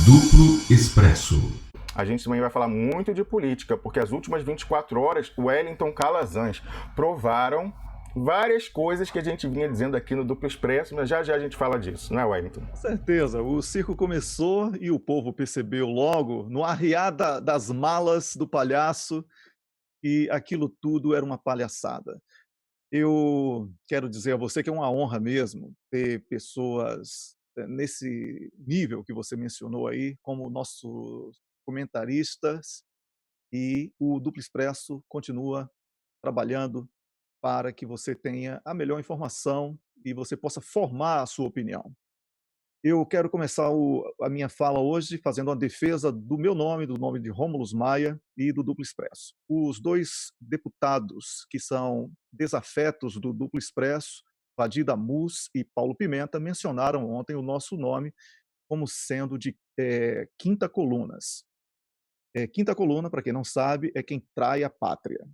Duplo Expresso. A gente também vai falar muito de política, porque as últimas 24 horas, o Wellington Calazans provaram várias coisas que a gente vinha dizendo aqui no Duplo Expresso, mas já já a gente fala disso, não é, Wellington? Com certeza, o circo começou e o povo percebeu logo, no arriar das malas do palhaço, que aquilo tudo era uma palhaçada. Eu quero dizer a você que é uma honra mesmo ter pessoas nesse nível que você mencionou aí, como nossos comentaristas, e o Duplo Expresso continua trabalhando para que você tenha a melhor informação e você possa formar a sua opinião. Eu quero começar a minha fala hoje fazendo uma defesa do meu nome, do nome de Rômulo Maia e do Duplo Expresso. Os dois deputados que são desafetos do Duplo Expresso, Vadir Damus e Paulo Pimenta, mencionaram ontem o nosso nome como sendo de quinta colunas. Quinta coluna, para quem não sabe, é quem trai a pátria.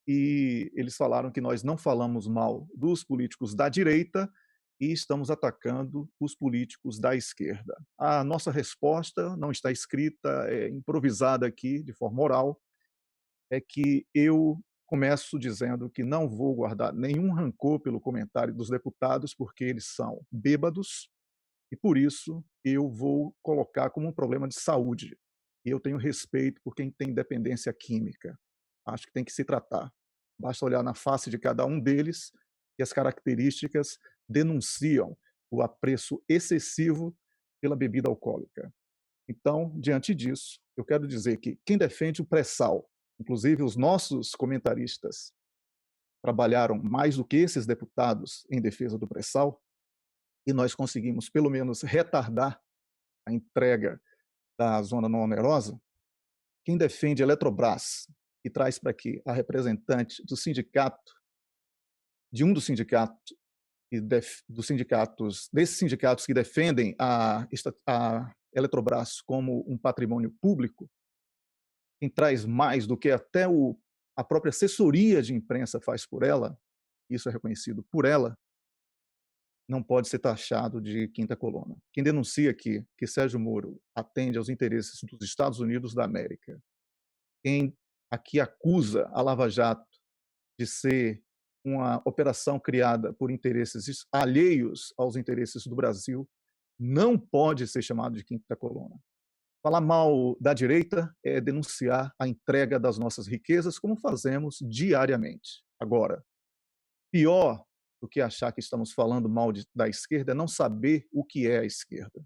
E eles falaram que nós não falamos mal dos políticos da direita e estamos atacando os políticos da esquerda. A nossa resposta não está escrita, é improvisada aqui, de forma oral, é que eu começo dizendo que não vou guardar nenhum rancor pelo comentário dos deputados, porque eles são bêbados, e por isso eu vou colocar como um problema de saúde. E eu tenho respeito por quem tem dependência química. Acho que tem que se tratar. Basta olhar na face de cada um deles e as características denunciam o apreço excessivo pela bebida alcoólica. Então, diante disso, eu quero dizer que quem defende o pré-sal, inclusive os nossos comentaristas, trabalharam mais do que esses deputados em defesa do pré-sal, e nós conseguimos, pelo menos, retardar a entrega da zona não onerosa. Quem defende a Eletrobras e traz para aqui a representante do sindicato, de um dos sindicatos, desses sindicatos que defendem a Eletrobras como um patrimônio público, quem traz mais do que até a própria assessoria de imprensa faz por ela, isso é reconhecido por ela, não pode ser taxado de quinta coluna. Quem denuncia aqui que Sérgio Moro atende aos interesses dos Estados Unidos da América, quem aqui acusa a Lava Jato de ser uma operação criada por interesses alheios aos interesses do Brasil, não pode ser chamado de quinta coluna. Falar mal da direita é denunciar a entrega das nossas riquezas, como fazemos diariamente. Agora, pior do que achar que estamos falando mal da esquerda é não saber o que é a esquerda.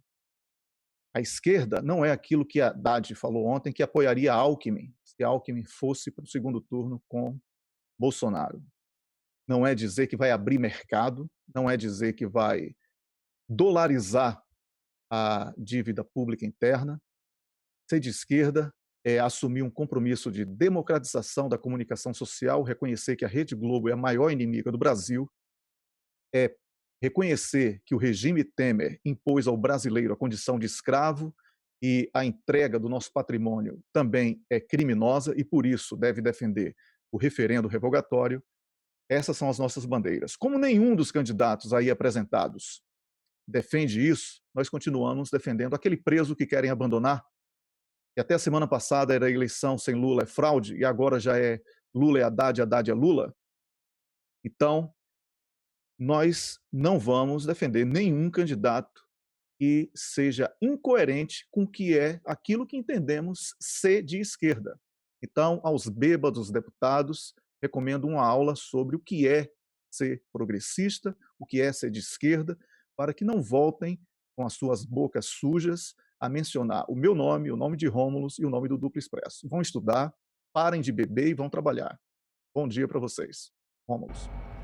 A esquerda não é aquilo que a Haddad falou ontem, que apoiaria Alckmin, se Alckmin fosse para o segundo turno com Bolsonaro. Não é dizer que vai abrir mercado, não é dizer que vai dolarizar a dívida pública interna. Ser de esquerda é assumir um compromisso de democratização da comunicação social, reconhecer que a Rede Globo é a maior inimiga do Brasil, é reconhecer que o regime Temer impôs ao brasileiro a condição de escravo e a entrega do nosso patrimônio também é criminosa e, por isso, deve defender o referendo revogatório. Essas são as nossas bandeiras. Como nenhum dos candidatos aí apresentados defende isso, nós continuamos defendendo aquele preso que querem abandonar, que até a semana passada era eleição sem Lula é fraude, e agora já é Lula é Haddad, Haddad é Lula. Então, nós não vamos defender nenhum candidato que seja incoerente com o que é aquilo que entendemos ser de esquerda. Então, aos bêbados deputados, recomendo uma aula sobre o que é ser progressista, o que é ser de esquerda, para que não voltem com as suas bocas sujas a mencionar o meu nome, o nome de Rômulo e o nome do Duplo Expresso. Vão estudar, parem de beber e vão trabalhar. Bom dia para vocês. Rômulo.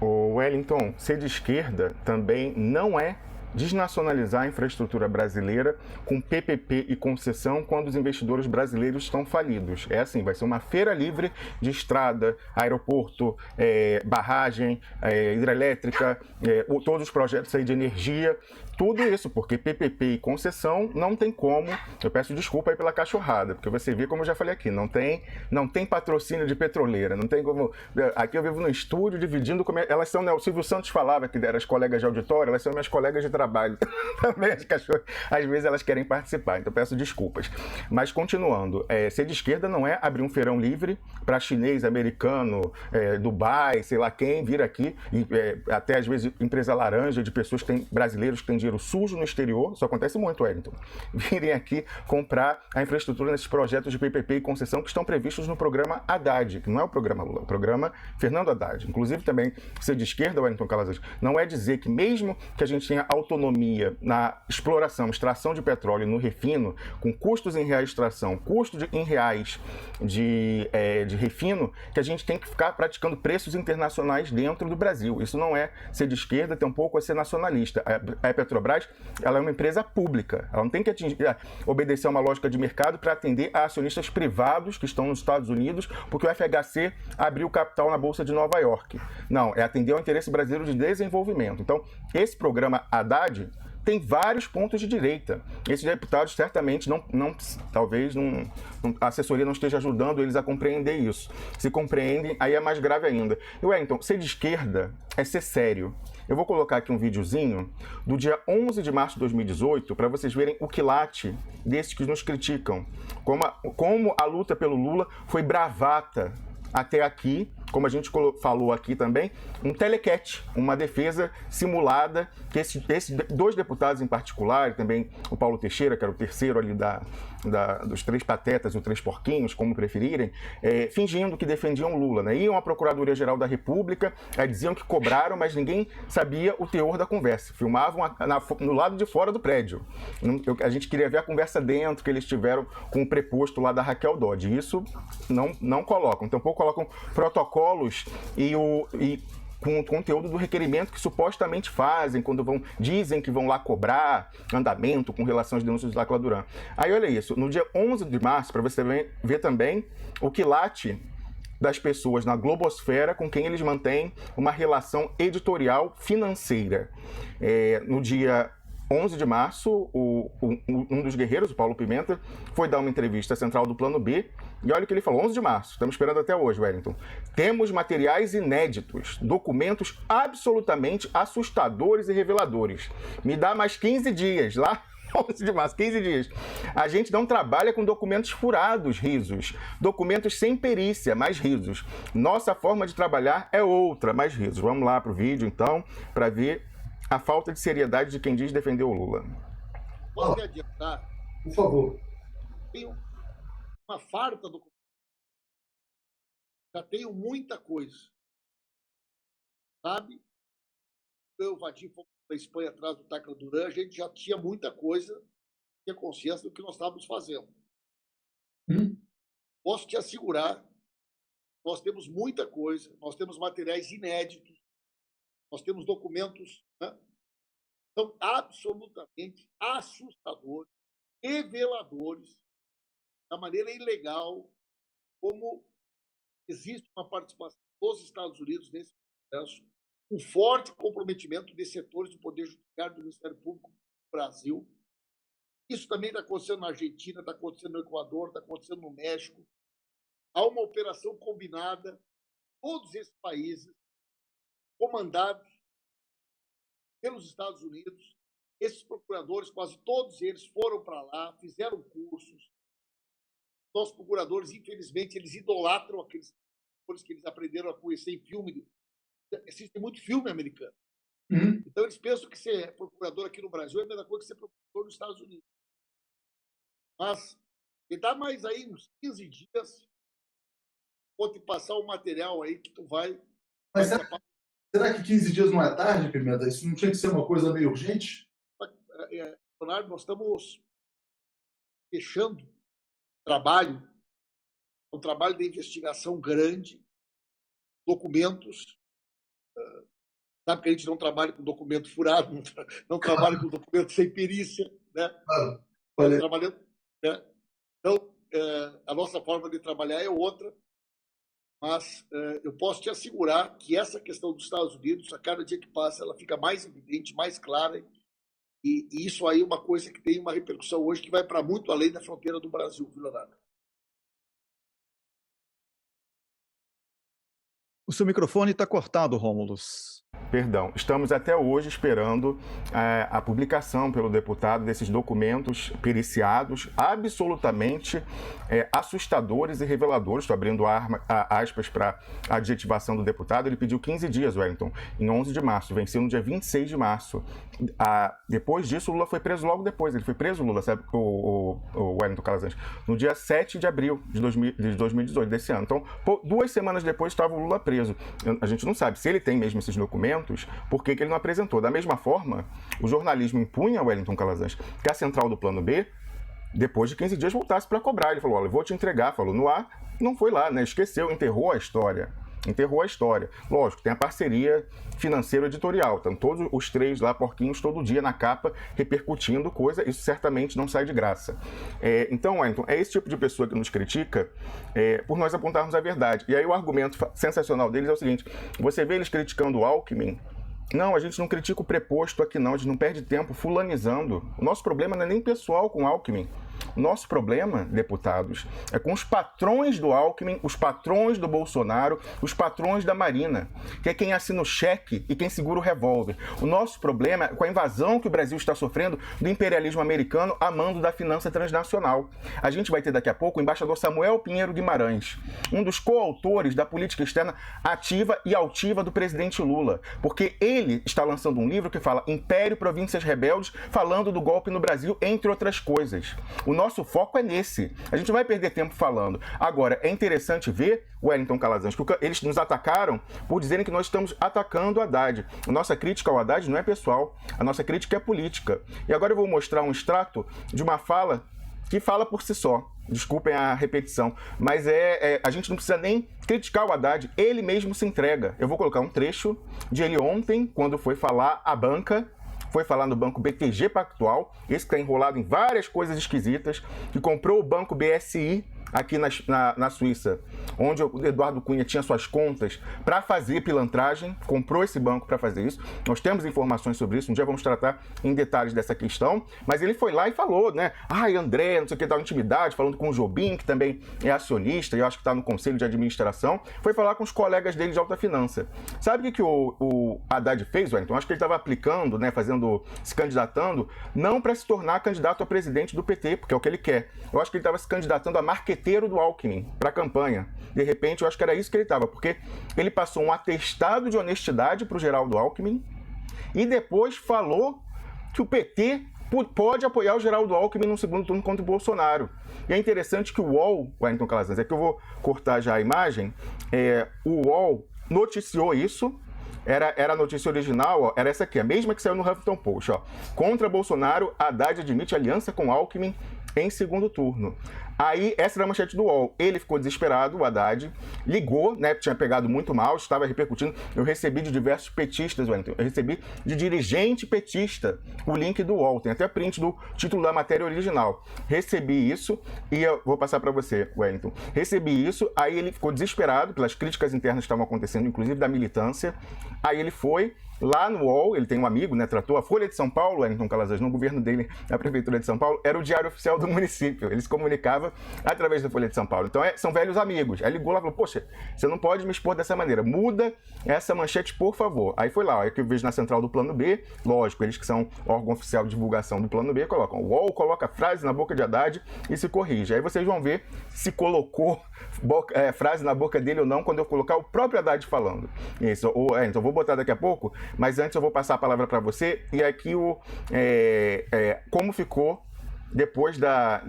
O Wellington, ser de esquerda também não é desnacionalizar a infraestrutura brasileira com PPP e concessão quando os investidores brasileiros estão falidos. É assim, vai ser uma feira livre de estrada, aeroporto, barragem, hidrelétrica, todos os projetos aí de energia Tudo isso, porque PPP e concessão não tem como. Eu peço desculpa aí pela cachorrada, porque você vê, como eu já falei aqui, não tem patrocínio de petroleira, não tem como. Aqui eu vivo no estúdio dividindo. Elas são, né? O Silvio Santos falava que eram as colegas de auditório, elas são minhas colegas de trabalho. Também as cachorras, às vezes elas querem participar, então peço desculpas. Mas continuando, ser de esquerda não é abrir um feirão livre para chinês, americano, Dubai, sei lá quem, vir aqui, e até às vezes empresa laranja de pessoas que têm, brasileiros que têm dinheiro sujo no exterior, isso acontece muito, Wellington, virem aqui comprar a infraestrutura nesses projetos de PPP e concessão que estão previstos no programa Haddad, que não é o programa Lula, é o programa Fernando Haddad. Inclusive também, ser de esquerda, Wellington Calazans, não é dizer que mesmo que a gente tenha autonomia na exploração, extração de petróleo no refino, com custos em reais de extração, em reais de refino, que a gente tem que ficar praticando preços internacionais dentro do Brasil. Isso não é ser de esquerda, tampouco é ser nacionalista. A Petrobras, ela é uma empresa pública. Ela não tem que obedecer a uma lógica de mercado para atender a acionistas privados que estão nos Estados Unidos, porque o FHC abriu capital na Bolsa de Nova York. Não, é atender ao interesse brasileiro de desenvolvimento. Então, esse programa Haddad tem vários pontos de direita. Esses deputados certamente talvez a assessoria não esteja ajudando eles a compreender isso. Se compreendem, aí é mais grave ainda. E Wellington, ser de esquerda é ser sério. Eu vou colocar aqui um videozinho do dia 11 de março de 2018 para vocês verem o quilate desses que nos criticam. Como a luta pelo Lula foi bravata até aqui, como a gente falou aqui também, um telequete, uma defesa simulada, que esses dois deputados em particular, e também o Paulo Teixeira, que era o terceiro ali dos três patetas, ou três porquinhos, como preferirem, fingindo que defendiam Lula, né? Iam à Procuradoria-Geral da República, diziam que cobraram, mas ninguém sabia o teor da conversa. Filmavam no lado de fora do prédio. A gente queria ver a conversa dentro, que eles tiveram com o preposto lá da Raquel Dodge. Isso não colocam. Tampouco colocam protocolos e com o conteúdo do requerimento que supostamente fazem quando dizem que vão lá cobrar andamento com relação às denúncias do Lacla Duran. Aí olha isso, no dia 11 de março, para você ver também o quilate das pessoas na globosfera com quem eles mantêm uma relação editorial financeira. No dia 11 de março, um dos guerreiros, o Paulo Pimenta, foi dar uma entrevista à Central do Plano B, e olha o que ele falou, 11 de março, estamos esperando até hoje, Wellington. Temos materiais inéditos, documentos absolutamente assustadores e reveladores. Me dá mais 15 dias, lá 11 de março, 15 dias. A gente não trabalha com documentos furados, risos. Documentos sem perícia, mais risos. Nossa forma de trabalhar é outra, mais risos. Vamos lá para o vídeo, então, para ver a falta de seriedade de quem diz defender o Lula. Posso me adiantar? Por favor. Tenho uma farta do... Já tenho muita coisa. Sabe? Eu e o Vadim fomos para a Espanha atrás do Lacla Duran, a gente já tinha muita coisa, tinha consciência do que nós estávamos fazendo. Posso te assegurar, nós temos muita coisa, nós temos materiais inéditos, nós temos documentos, né? São absolutamente assustadores, reveladores da maneira ilegal como existe uma participação dos Estados Unidos nesse processo, um forte comprometimento de setores do Poder Judiciário do Ministério Público do Brasil. Isso também está acontecendo na Argentina, está acontecendo no Equador, está acontecendo no México. Há uma operação combinada, todos esses países, comandados pelos Estados Unidos. Esses procuradores, quase todos eles, foram para lá, fizeram cursos. Nossos procuradores, infelizmente, eles idolatram aqueles procuradores que eles aprenderam a conhecer em filme. Existe muito filme americano. Então, eles pensam que ser procurador aqui no Brasil é a mesma coisa que ser procurador nos Estados Unidos. Mas, me dá mais aí uns 15 dias, vou te passar o material aí que tu vai... Mas será que 15 dias não é tarde, Pimenta? Isso não tinha que ser uma coisa meio urgente? Leonardo, nós estamos fechando trabalho, um trabalho de investigação grande, documentos. Sabe que a gente não trabalha com documento furado, não trabalha com documento sem perícia, né? Trabalhando, né? Então, a nossa forma de trabalhar é outra, mas eu posso te assegurar que essa questão dos Estados Unidos, a cada dia que passa, ela fica mais evidente, mais clara, E isso aí é uma coisa que tem uma repercussão hoje que vai para muito além da fronteira do Brasil, Leonardo. O seu microfone está cortado, Rômulus. Perdão, estamos até hoje esperando a publicação pelo deputado desses documentos periciados, absolutamente assustadores e reveladores. Estou abrindo aspas para a adjetivação do deputado. Ele pediu 15 dias, Wellington, em 11 de março, venceu no dia 26 de março. Depois disso, o Lula foi preso logo depois. Ele foi preso, Lula, sabe, o Wellington Calazans, no dia 7 de abril de 2018, desse ano. Então, 2 semanas depois, estava o Lula preso. A gente não sabe se ele tem mesmo esses documentos, por que ele não apresentou. Da mesma forma, o jornalismo impunha, Wellington Calazans, que a central do Plano B, depois de 15 dias, voltasse para cobrar. Ele falou, olha, eu vou te entregar. Falou no ar, não foi lá, né? Esqueceu, enterrou a história. Lógico, tem a parceria financeiro-editorial. Estão todos os 3 lá, porquinhos, todo dia na capa, repercutindo coisa. Isso certamente não sai de graça. Então, Wellington, é esse tipo de pessoa que nos critica por nós apontarmos a verdade. E aí o argumento sensacional deles é o seguinte, você vê eles criticando o Alckmin. Não, a gente não critica o preposto aqui não, a gente não perde tempo fulanizando. O nosso problema não é nem pessoal com o Alckmin. O nosso problema, deputados, é com os patrões do Alckmin, os patrões do Bolsonaro, os patrões da Marina, que é quem assina o cheque e quem segura o revólver. O nosso problema é com a invasão que o Brasil está sofrendo do imperialismo americano a mando da finança transnacional. A gente vai ter daqui a pouco o embaixador Samuel Pinheiro Guimarães, um dos coautores da política externa ativa e altiva do presidente Lula, porque ele está lançando um livro que fala Império, Províncias Rebeldes, falando do golpe no Brasil, entre outras coisas. O nosso foco é nesse. A gente não vai perder tempo falando. Agora, é interessante ver, Wellington Calazans, que eles nos atacaram por dizerem que nós estamos atacando o Haddad. A nossa crítica ao Haddad não é pessoal, a nossa crítica é política. E agora eu vou mostrar um extrato de uma fala que fala por si só. Desculpem a repetição, mas a gente não precisa nem criticar o Haddad, ele mesmo se entrega. Eu vou colocar um trecho de ele ontem, quando foi falar à banca, foi falar no banco BTG Pactual, esse que está enrolado em várias coisas esquisitas, que comprou o banco BSI aqui na Suíça, onde o Eduardo Cunha tinha suas contas para fazer pilantragem, comprou esse banco para fazer isso. Nós temos informações sobre isso, um dia vamos tratar em detalhes dessa questão, mas ele foi lá e falou, né? Ai, André, não sei o que, tal intimidade, falando com o Jobim, que também é acionista, e eu acho que está no conselho de administração, foi falar com os colegas dele de alta finança. Sabe o que o Haddad fez, Wellington? Acho que ele estava aplicando, né, se candidatando, não para se tornar candidato a presidente do PT, porque é o que ele quer. Eu acho que ele estava se candidatando a marqueteiro do Alckmin para a campanha. De repente, eu acho que era isso que ele estava, porque ele passou um atestado de honestidade para o Geraldo Alckmin e depois falou que o PT pode apoiar o Geraldo Alckmin no segundo turno contra o Bolsonaro. E é interessante que o UOL, Wellington Calazans, é que eu vou cortar já a imagem, o UOL noticiou isso. Era a notícia original, ó, era essa aqui, a mesma que saiu no Huffington Post. Ó. Contra Bolsonaro, Haddad admite aliança com Alckmin em segundo turno. Aí, essa era a manchete do UOL. Ele ficou desesperado, o Haddad, ligou, né, tinha pegado muito mal, estava repercutindo. Eu recebi de diversos petistas, Wellington, eu recebi de dirigente petista o link do UOL, tem até print do título da matéria original. Recebi isso e eu vou passar para você, Wellington. Recebi isso, aí ele ficou desesperado pelas críticas internas que estavam acontecendo, inclusive da militância. Aí ele foi lá no UOL, ele tem um amigo, né, tratou a Folha de São Paulo, Wellington Calazans, no governo dele, na Prefeitura de São Paulo, era o diário oficial do município, ele se comunicava através da Folha de São Paulo. Então, são velhos amigos. Aí ligou lá e falou, poxa, você não pode me expor dessa maneira, muda essa manchete, por favor. Aí foi lá, aí que eu vejo na central do Plano B, lógico, eles que são órgão oficial de divulgação do Plano B, colocam, o UOL coloca frase na boca de Haddad e se corrige. Aí vocês vão ver se colocou frase na boca dele ou não, quando eu colocar o próprio Haddad falando. Isso. Então, vou botar daqui a pouco, mas antes eu vou passar a palavra para você, e aqui como ficou depois da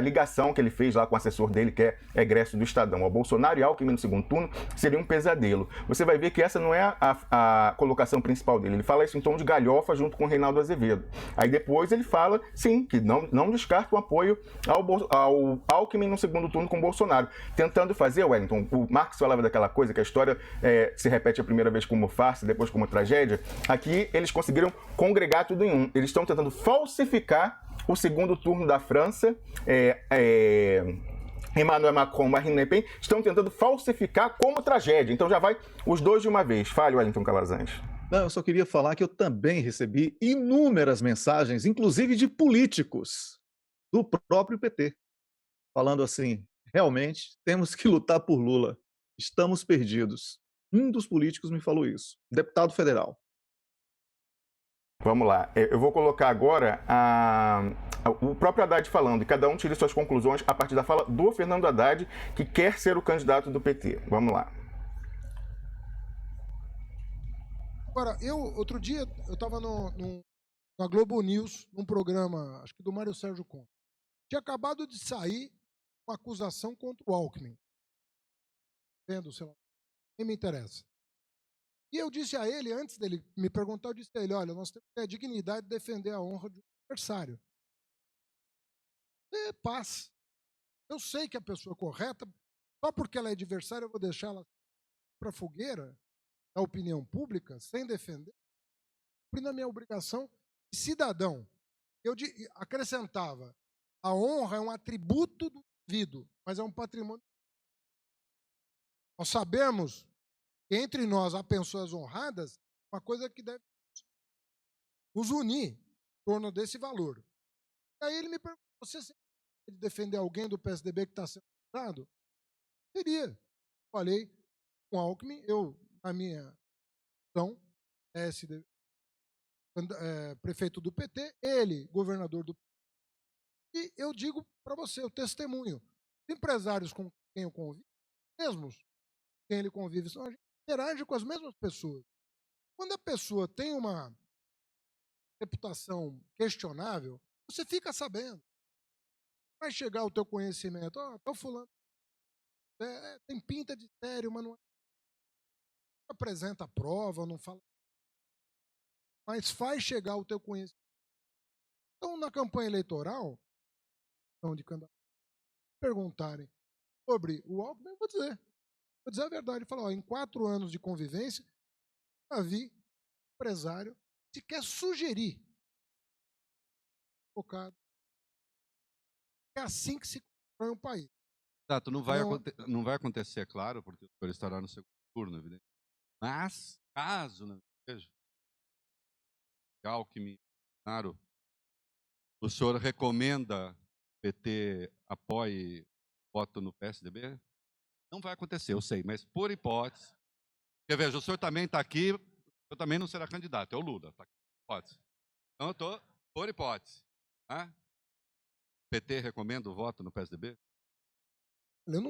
ligação que ele fez lá com o assessor dele, que é egresso do Estadão. O Bolsonaro e Alckmin no segundo turno seria um pesadelo. Você vai ver que essa não é a colocação principal dele. Ele fala isso em tom de galhofa junto com o Reinaldo Azevedo. Aí depois ele fala, sim, que não descarta o apoio ao Alckmin no segundo turno com o Bolsonaro. Tentando fazer, Wellington, o Marx falava daquela coisa, que a história se repete a primeira vez como farsa, depois como tragédia. Aqui eles conseguiram congregar tudo em um. Eles estão tentando falsificar o segundo turno da França, Emmanuel Macron e Marine Le Pen estão tentando falsificar como tragédia. Então já vai os dois de uma vez. Fale, Wellington Calazans. Não, eu só queria falar que eu também recebi inúmeras mensagens, inclusive de políticos do próprio PT, falando assim: realmente temos que lutar por Lula, estamos perdidos. Um dos políticos me falou isso, deputado Vamos lá. Eu vou colocar agora o próprio Haddad falando, e cada um tire suas conclusões a partir da fala do Fernando Haddad, que quer ser o candidato do PT. Vamos lá. Agora, outro dia, eu estava na Globo News, num programa, acho que do Mário Sérgio Conte. Tinha acabado de sair uma acusação contra o Alckmin. Vendo, sei lá, nem me interessa. E eu disse a ele, antes dele me perguntar, eu disse a ele: olha, nós temos que ter a dignidade de defender a honra de um adversário. E paz. Eu sei que a pessoa é correta, só porque ela é adversária, eu vou deixar ela para a fogueira da opinião pública, sem defender, cumprindo a minha obrigação de cidadão. Eu acrescentava: a honra é um atributo do indivíduo, mas é um patrimônio. Nós sabemos que entre nós há pessoas honradas, uma coisa que deve nos unir em torno desse valor. E aí ele me perguntou: você de defender alguém do PSDB que está sendo acusado? Seria. Falei com Alckmin, na minha gestão, prefeito do PT, ele, governador do PT. E eu digo para você, o testemunho: os empresários com quem eu convivo, mesmos com quem ele convive, a gente interage com as mesmas pessoas. Quando a pessoa tem uma reputação questionável, você fica sabendo. Vai chegar o teu conhecimento: tá fulano, tem pinta de sério, mas não apresenta prova, não fala. Mas faz chegar o teu conhecimento. Então, na campanha eleitoral, de candidato, perguntarem sobre o Alckmin, eu vou dizer a verdade. Falar: em 4 anos de convivência, já vi empresário se quer sugerir focado. É assim que se constrói um país. Exato, não vai acontecer, é claro, porque o senhor estará no segundo turno, evidente. Mas, caso não seja, Alckmin, claro, o senhor recomenda que o PT apoie o voto no PSDB? Não vai acontecer, eu sei, mas por hipótese. Porque veja, o senhor também está aqui, o senhor também não será candidato, é o Lula, tá aqui, hipótese. Então eu estou por hipótese. Tá? O PT recomenda o voto no PSDB? Eu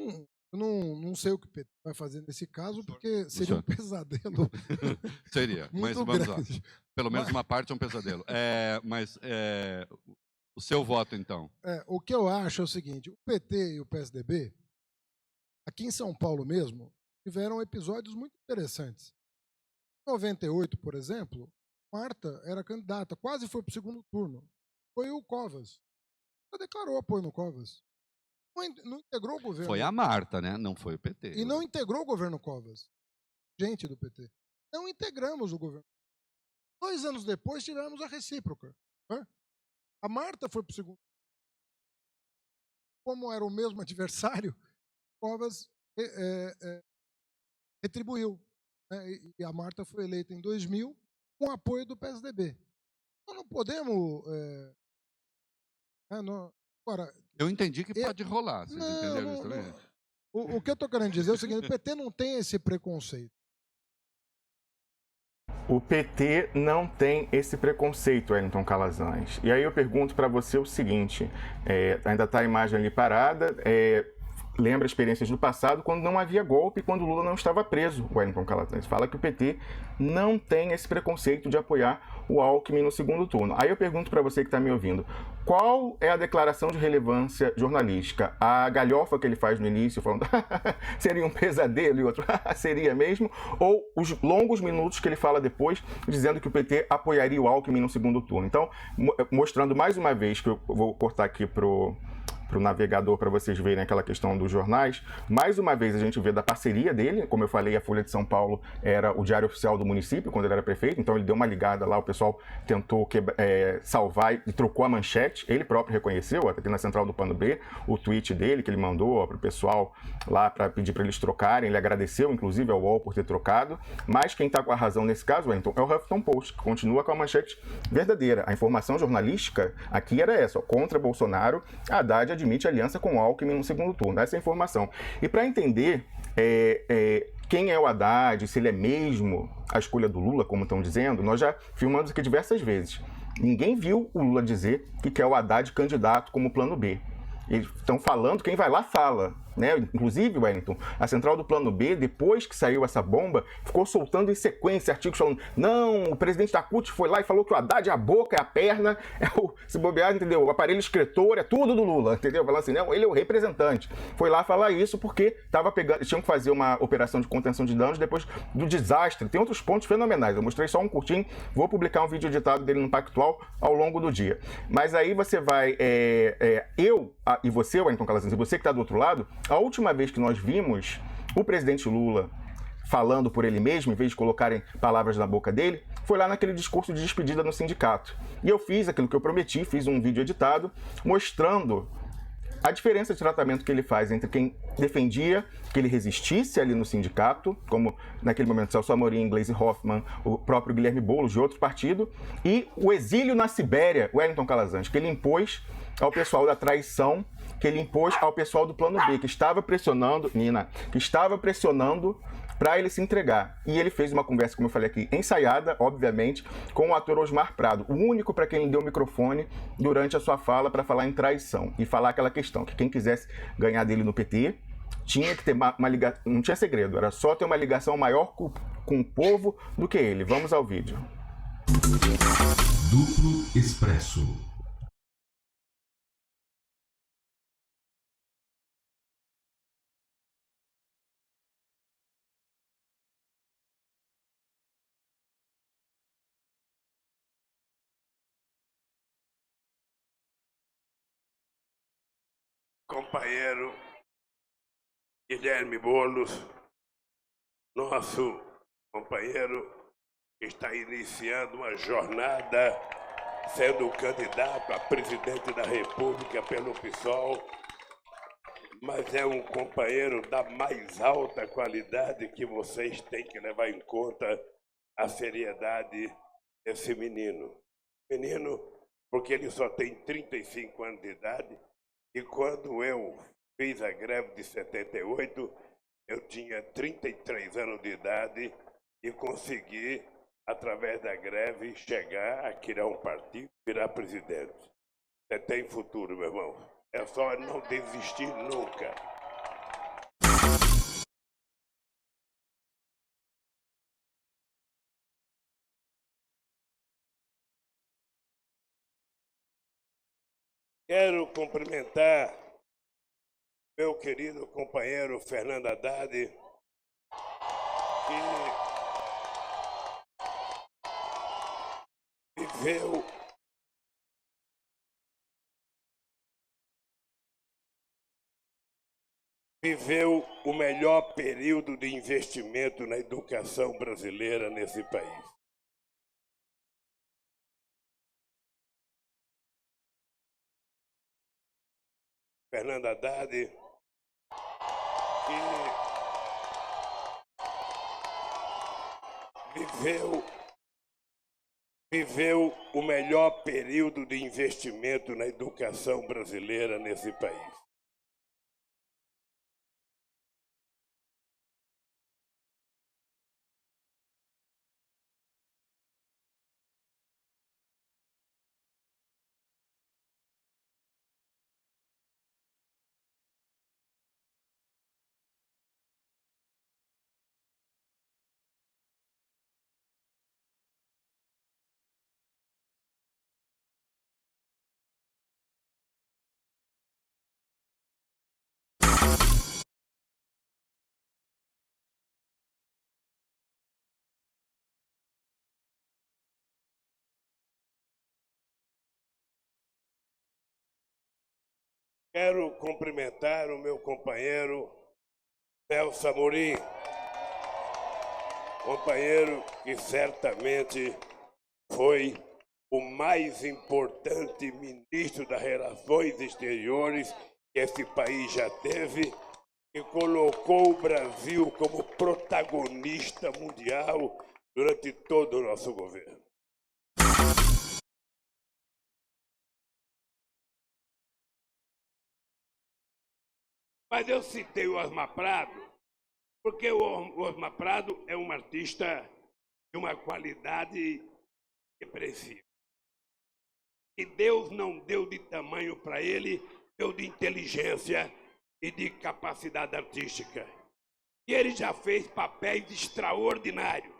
não sei o que o PT vai fazer nesse caso, porque seria um pesadelo. Seria, mas vamos lá. Pelo menos uma parte é um pesadelo. O seu voto, então? O que eu acho é o seguinte: o PT e o PSDB, aqui em São Paulo mesmo, tiveram episódios muito interessantes. Em 98, por exemplo, Marta era candidata, quase foi para o segundo turno. Foi o Covas. Ela declarou apoio no Covas. Não integrou o governo. Foi a Marta, né? Não foi o PT. E não integrou o governo Covas. Gente do PT. Não integramos o governo. 2 anos depois tivemos a recíproca. Né? A Marta foi para o segundo. Como era o mesmo adversário, Covas retribuiu. Né? E a Marta foi eleita em 2000 com apoio do PSDB. Nós não podemos... Agora, eu entendi que pode rolar. Vocês entenderam isso também? O que eu estou querendo dizer é o seguinte: o PT não tem esse preconceito. O PT não tem esse preconceito, Wellington Calazans. E aí eu pergunto para você o seguinte, ainda está a imagem ali parada, lembra experiências do passado, quando não havia golpe, quando Lula não estava preso, Wellington Calazans. Fala que o PT não tem esse preconceito de apoiar o Alckmin no segundo turno. Aí eu pergunto para você que está me ouvindo, qual é a declaração de relevância jornalística? A galhofa que ele faz no início, falando seria um pesadelo, e outro seria mesmo? Ou os longos minutos que ele fala depois, dizendo que o PT apoiaria o Alckmin no segundo turno? Então, mostrando mais uma vez, que eu vou cortar aqui para o navegador para vocês verem aquela questão dos jornais. Mais uma vez a gente vê da parceria dele, como eu falei, a Folha de São Paulo era o diário oficial do município quando ele era prefeito, então ele deu uma ligada lá, o pessoal tentou salvar e trocou a manchete, ele próprio reconheceu, até aqui na central do Plano B, o tweet dele que ele mandou para o pessoal lá para pedir para eles trocarem, ele agradeceu inclusive ao UOL por ter trocado, mas quem está com a razão nesse caso, Wellington, é o Huffington Post, que continua com a manchete verdadeira. A informação jornalística aqui era essa, ó, contra Bolsonaro, Haddad admite aliança com Alckmin no segundo turno, essa é a informação. E para entender quem é o Haddad, se ele é mesmo a escolha do Lula, como estão dizendo, nós já filmamos aqui diversas vezes. Ninguém viu o Lula dizer que quer o Haddad candidato como plano B. Eles estão falando, quem vai lá fala, né? Inclusive, Wellington, a central do Plano B, depois que saiu essa bomba, ficou soltando em sequência artigos falando, não, o presidente da CUT foi lá e falou que o Haddad é a boca, é a perna, se bobear, entendeu? O aparelho escritor é tudo do Lula, entendeu? Falando assim, não, ele é o representante. Foi lá falar isso porque tinham que fazer uma operação de contenção de danos depois do desastre. Tem outros pontos fenomenais. Eu mostrei só um curtinho, vou publicar um vídeo editado dele no Pactual ao longo do dia. Mas aí você vai, e você, Wellington Calazans, e você que está do outro lado, a última vez que nós vimos o presidente Lula falando por ele mesmo, em vez de colocarem palavras na boca dele, foi lá naquele discurso de despedida no sindicato. E eu fiz aquilo que eu prometi, fiz um vídeo editado mostrando a diferença de tratamento que ele faz entre quem defendia que ele resistisse ali no sindicato, como naquele momento Celso Amorim, Gleisi Hoffmann, o próprio Guilherme Boulos de outro partido, e o exílio na Sibéria, Wellington Calazans, que ele impôs ao pessoal da traição, que ele impôs ao pessoal do Plano B, que estava pressionando, para ele se entregar. E ele fez uma conversa, como eu falei aqui, ensaiada, obviamente, com o ator Osmar Prado, o único para quem ele deu o microfone durante a sua fala para falar em traição e falar aquela questão, que quem quisesse ganhar dele no PT tinha que ter uma ligação, não tinha segredo, era só ter uma ligação maior com o povo do que ele. Vamos ao vídeo. Duplo Expresso. Companheiro Guilherme Boulos, nosso companheiro que está iniciando uma jornada sendo candidato a presidente da República pelo PSOL, mas é um companheiro da mais alta qualidade que vocês têm que levar em conta a seriedade desse menino. Menino, porque ele só tem 35 anos de idade, e quando eu fiz a greve de 78, eu tinha 33 anos de idade e consegui, através da greve, chegar a criar um partido, virar presidente. Você tem futuro, meu irmão. É só não desistir nunca. Quero cumprimentar meu querido companheiro Fernando Haddad, que viveu o melhor período de investimento na educação brasileira nesse país. Fernando Haddad, que viveu o melhor período de investimento na educação brasileira nesse país. Quero cumprimentar o meu companheiro Celso Amorim, companheiro que certamente foi o mais importante ministro das Relações Exteriores que esse país já teve, que colocou o Brasil como protagonista mundial durante todo o nosso governo. Mas eu citei o Osmar Prado, porque o Osmar Prado é um artista de uma qualidade expressiva. E Deus não deu de tamanho para ele, deu de inteligência e de capacidade artística. E ele já fez papéis extraordinários.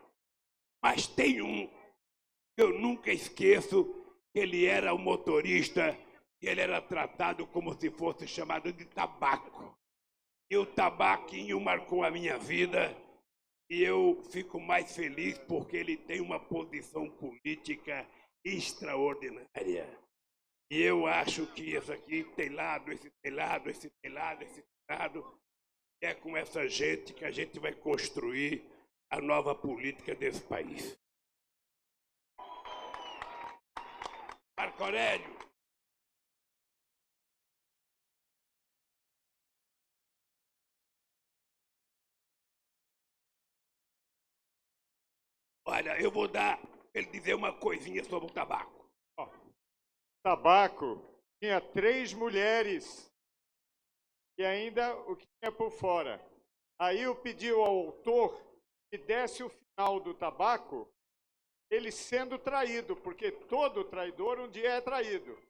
Mas tem um que eu nunca esqueço, que ele era o motorista e ele era tratado como se fosse chamado de tabaco. E o tabaquinho marcou a minha vida e eu fico mais feliz porque ele tem uma posição política extraordinária. E eu acho que isso aqui tem lado, esse tem lado, esse tem lado, esse tem lado. É com essa gente que a gente vai construir a nova política desse país. Marco Aurélio. Olha, eu vou dar ele dizer uma coisinha sobre o tabaco. Tabaco tinha 3 mulheres e ainda o que tinha por fora. Aí eu pedi ao autor que desse o final do tabaco, ele sendo traído, porque todo traidor um dia é traído.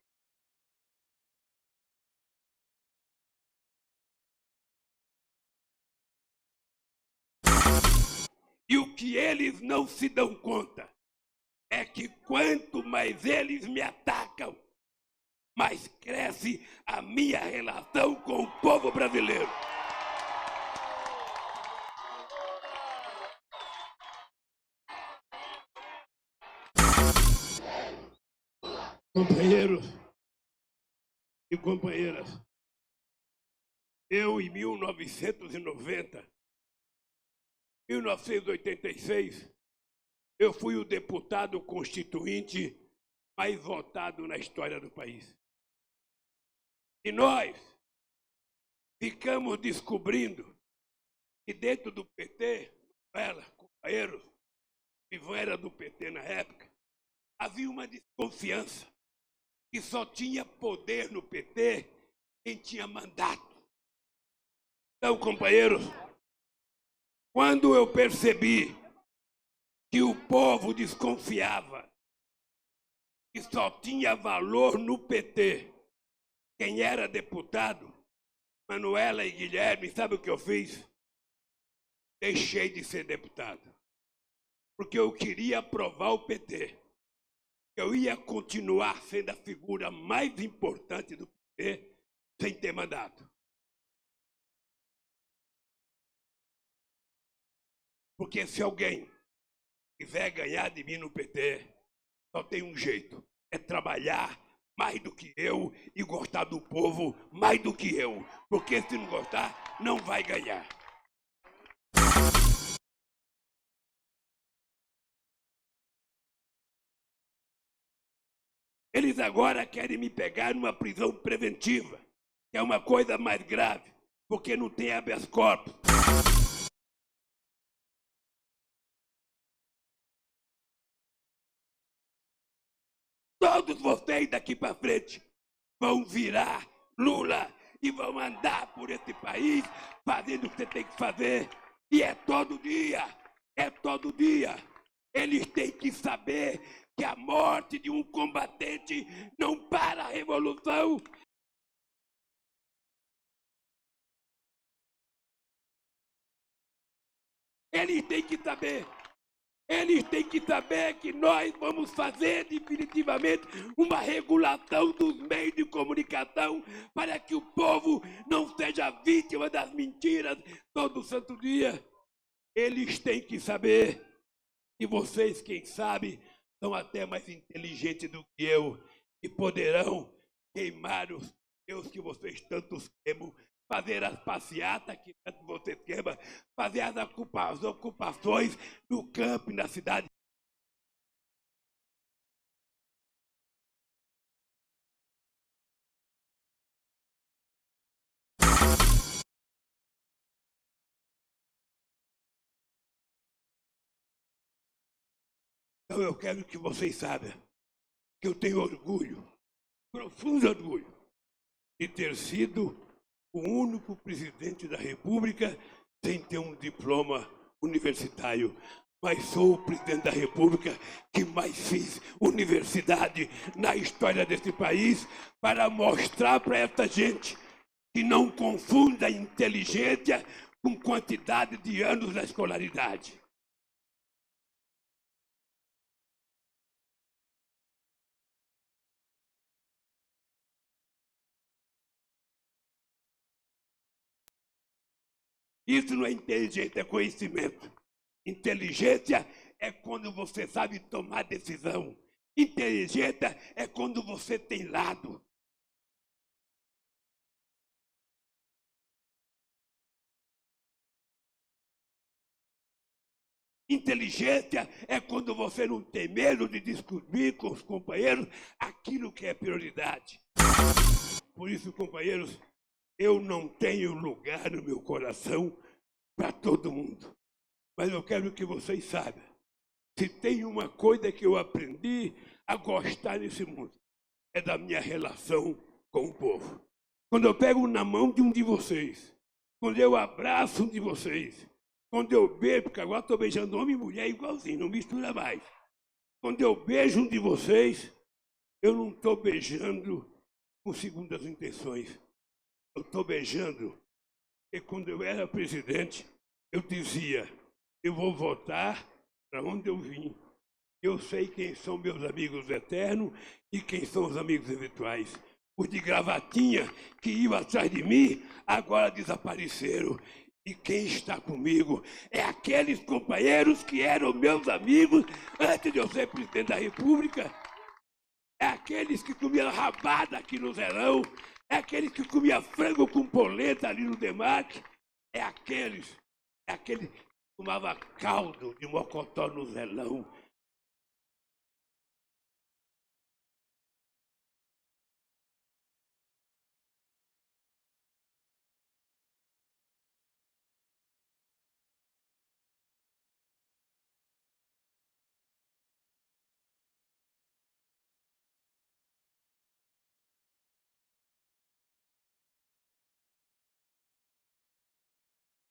E o que eles não se dão conta é que quanto mais eles me atacam, mais cresce a minha relação com o povo brasileiro. Companheiros e companheiras, eu em 1986, eu fui o deputado constituinte mais votado na história do país. E nós ficamos descobrindo que dentro do PT, companheiros, Ivan era do PT na época, havia uma desconfiança que só tinha poder no PT quem tinha mandato. Então, companheiros, quando eu percebi que o povo desconfiava que só tinha valor no PT quem era deputado, Manuela e Guilherme, sabe o que eu fiz? Deixei de ser deputado. Porque eu queria provar ao PT. Eu ia continuar sendo a figura mais importante do PT sem ter mandato. Porque se alguém quiser ganhar de mim no PT, só tem um jeito, é trabalhar mais do que eu e gostar do povo mais do que eu. Porque se não gostar, não vai ganhar. Eles agora querem me pegar numa prisão preventiva, que é uma coisa mais grave, porque não tem habeas corpus. Todos vocês daqui para frente vão virar Lula e vão andar por esse país fazendo o que você tem que fazer. E é todo dia, é todo dia. Eles têm que saber que a morte de um combatente não para a revolução. Eles têm que saber. Eles têm que saber que nós vamos fazer definitivamente uma regulação dos meios de comunicação para que o povo não seja vítima das mentiras todo santo dia. Eles têm que saber, e vocês, quem sabe, são até mais inteligentes do que eu, e poderão queimar os Deus que vocês tantos queimam, fazer as passeatas que tanto vocês queimam, fazer as ocupações no campo e na cidade. Então eu quero que vocês saibam que eu tenho orgulho, profundo orgulho, de ter sido o único presidente da República sem ter um diploma universitário. Mas sou o presidente da República que mais fiz universidade na história desse país para mostrar para essa gente que não confunda inteligência com quantidade de anos da escolaridade. Isso não é inteligência, é conhecimento. Inteligência é quando você sabe tomar decisão. Inteligência é quando você tem lado. Inteligência é quando você não tem medo de discutir com os companheiros aquilo que é prioridade. Por isso, companheiros, eu não tenho lugar no meu coração para todo mundo. Mas eu quero que vocês saibam, se tem uma coisa que eu aprendi a gostar nesse mundo, é da minha relação com o povo. Quando eu pego na mão de um de vocês, quando eu abraço um de vocês, quando eu beijo, porque agora estou beijando homem e mulher igualzinho, não mistura mais. Quando eu beijo um de vocês, eu não estou beijando com segundas intenções. Eu estou beijando porque quando eu era presidente, eu dizia, eu vou votar para onde eu vim. Eu sei quem são meus amigos eternos e quem são os amigos eventuais. Os de gravatinha que iam atrás de mim, agora desapareceram. E quem está comigo é aqueles companheiros que eram meus amigos antes de eu ser presidente da República. É aqueles que comiam rabada aqui no Zelão. É aqueles que comiam frango com polenta ali no Demarque. É aqueles que tomavam caldo de mocotó no Zelão.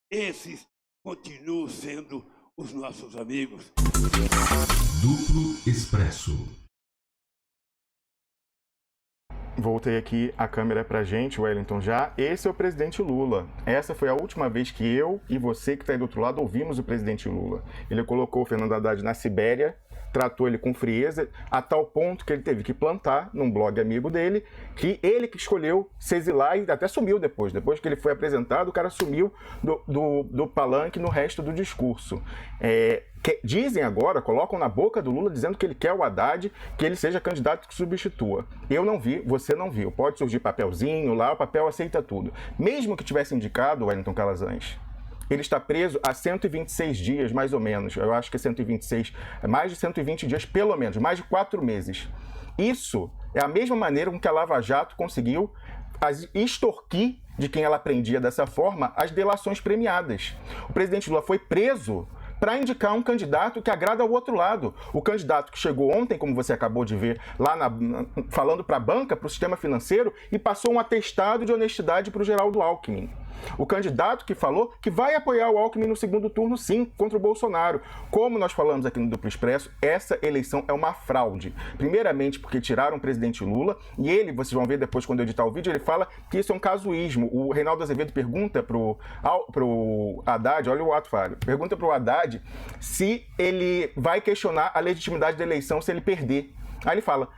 Esses continuam sendo os nossos amigos. Duplo Expresso. Voltei aqui a câmera pra gente, Wellington, já. Esse é o presidente Lula. Essa foi a última vez que eu e você que está aí do outro lado ouvimos o presidente Lula. Ele colocou o Fernando Haddad na Sibéria, tratou ele com frieza, a tal ponto que ele teve que plantar num blog amigo dele, que ele que escolheu se exilar e até sumiu depois. Depois que ele foi apresentado, o cara sumiu do palanque no resto do discurso. Dizem agora, colocam na boca do Lula dizendo que ele quer o Haddad, que ele seja candidato que substitua. Eu não vi, você não viu. Pode surgir papelzinho lá, o papel aceita tudo. Mesmo que tivesse indicado o Wellington Calazans, ele está preso há 126 dias, mais ou menos. Eu acho que é 126, mais de 120 dias, pelo menos, mais de 4 meses. Isso é a mesma maneira com que a Lava Jato conseguiu extorquir de quem ela prendia dessa forma as delações premiadas. O presidente Lula foi preso para indicar um candidato que agrada ao outro lado. O candidato que chegou ontem, como você acabou de ver, lá falando para a banca, para o sistema financeiro, e passou um atestado de honestidade para o Geraldo Alckmin. O candidato que falou que vai apoiar o Alckmin no segundo turno, sim, contra o Bolsonaro. Como nós falamos aqui no Duplo Expresso, essa eleição é uma fraude. Primeiramente porque tiraram o presidente Lula, e ele, vocês vão ver depois quando eu editar o vídeo, ele fala que isso é um casuísmo. O Reinaldo Azevedo pergunta pro Haddad, olha o ato falho, pergunta pro Haddad se ele vai questionar a legitimidade da eleição se ele perder. Aí ele fala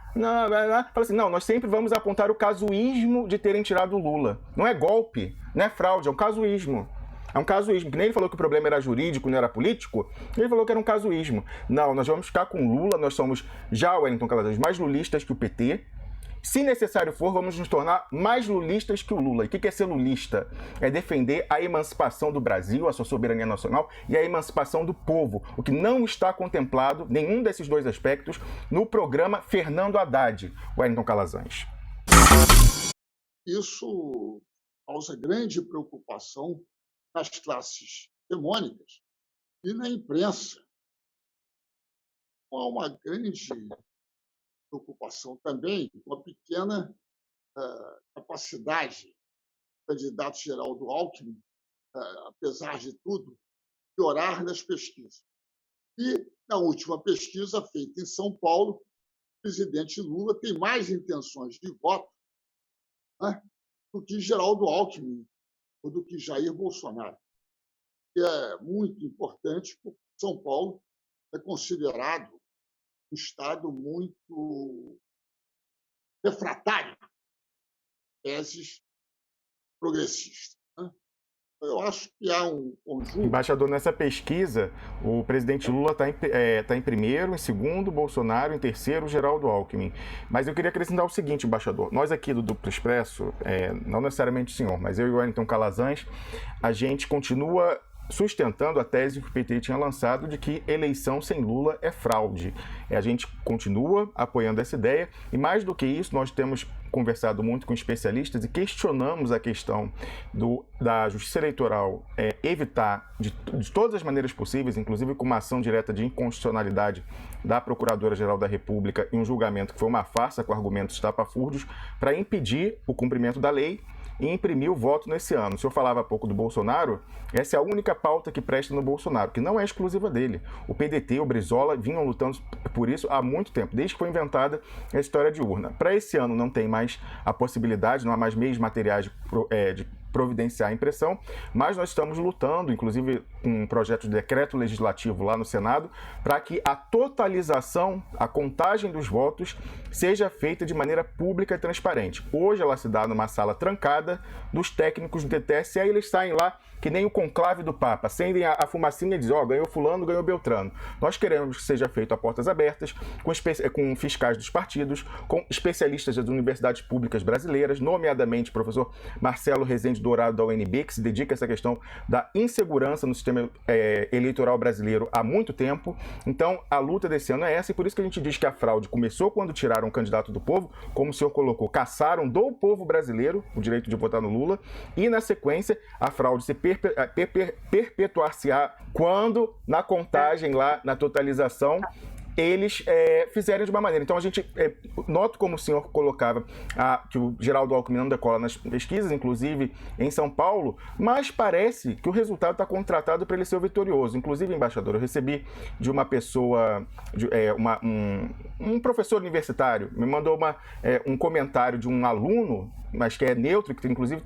assim, não, nós sempre vamos apontar o casuísmo de terem tirado o Lula. Não é golpe, não é fraude, é um casuísmo. É um casuísmo, que nem ele falou que o problema era jurídico, não era político, ele falou que era um casuísmo. Não, nós vamos ficar com Lula, nós somos já, Wellington Calazans, mais lulistas que o PT, Se necessário for, vamos nos tornar mais lulistas que o Lula. E o que é ser lulista? É defender a emancipação do Brasil, a sua soberania nacional e a emancipação do povo, o que não está contemplado, nenhum desses dois aspectos, no programa Fernando Haddad, Wellington Calazans. Isso causa grande preocupação nas classes hegemônicas e na imprensa. Há uma grande preocupação também com a pequena capacidade do candidato Geraldo Alckmin, apesar de tudo, piorar nas pesquisas. E, na última pesquisa feita em São Paulo, o presidente Lula tem mais intenções de voto, né, do que Geraldo Alckmin ou do que Jair Bolsonaro. Que é muito importante, porque São Paulo é considerado um estado muito refratário a teses progressistas, né? Eu acho que há um conjunto... Embaixador, nessa pesquisa, o presidente Lula está em primeiro, em segundo, Bolsonaro, em terceiro, Geraldo Alckmin. Mas eu queria acrescentar o seguinte, embaixador. Nós aqui do Duplo Expresso, não necessariamente o senhor, mas eu e o Wellington Calazans, a gente continua sustentando a tese que o PT tinha lançado de que eleição sem Lula é fraude. A gente continua apoiando essa ideia e, mais do que isso, nós temos conversado muito com especialistas e questionamos a questão da justiça eleitoral evitar de todas as maneiras possíveis, inclusive com uma ação direta de inconstitucionalidade da Procuradora-Geral da República e um julgamento que foi uma farsa com argumentos estapafúrdios, para impedir o cumprimento da lei e imprimir o voto nesse ano. O senhor falava há pouco do Bolsonaro, essa é a única pauta que presta no Bolsonaro, que não é exclusiva dele. O PDT, o Brizola vinham lutando por isso há muito tempo, desde que foi inventada a história de urna. Para esse ano não tem mais a possibilidade, não há mais meios materiais de providenciar a impressão, mas nós estamos lutando, inclusive com um projeto de decreto legislativo lá no Senado, para que a totalização, a contagem dos votos seja feita de maneira pública e transparente. Hoje ela se dá numa sala trancada dos técnicos do TSE, e aí eles saem lá que nem o conclave do Papa, acendem a fumacinha e dizem, ganhou fulano, ganhou Beltrano. Nós queremos que seja feito a portas abertas, com fiscais dos partidos, com especialistas das universidades públicas brasileiras, nomeadamente o professor Marcelo Rezende Dourado da UNB, que se dedica a essa questão da insegurança no sistema eleitoral brasileiro há muito tempo. Então, a luta desse ano é essa, e por isso que a gente diz que a fraude começou quando tiraram o candidato do povo, como o senhor colocou, caçaram do povo brasileiro o direito de votar no Lula, e na sequência a fraude se perpetuar-se-á quando, na contagem lá, na totalização, eles fizerem de uma maneira. Então a gente nota como o senhor colocava que o Geraldo Alckmin não decola nas pesquisas, inclusive em São Paulo, mas parece que o resultado está contratado para ele ser o vitorioso. Inclusive, embaixador, eu recebi de uma pessoa, um professor universitário, me mandou um comentário de um aluno, mas que é neutro, que inclusive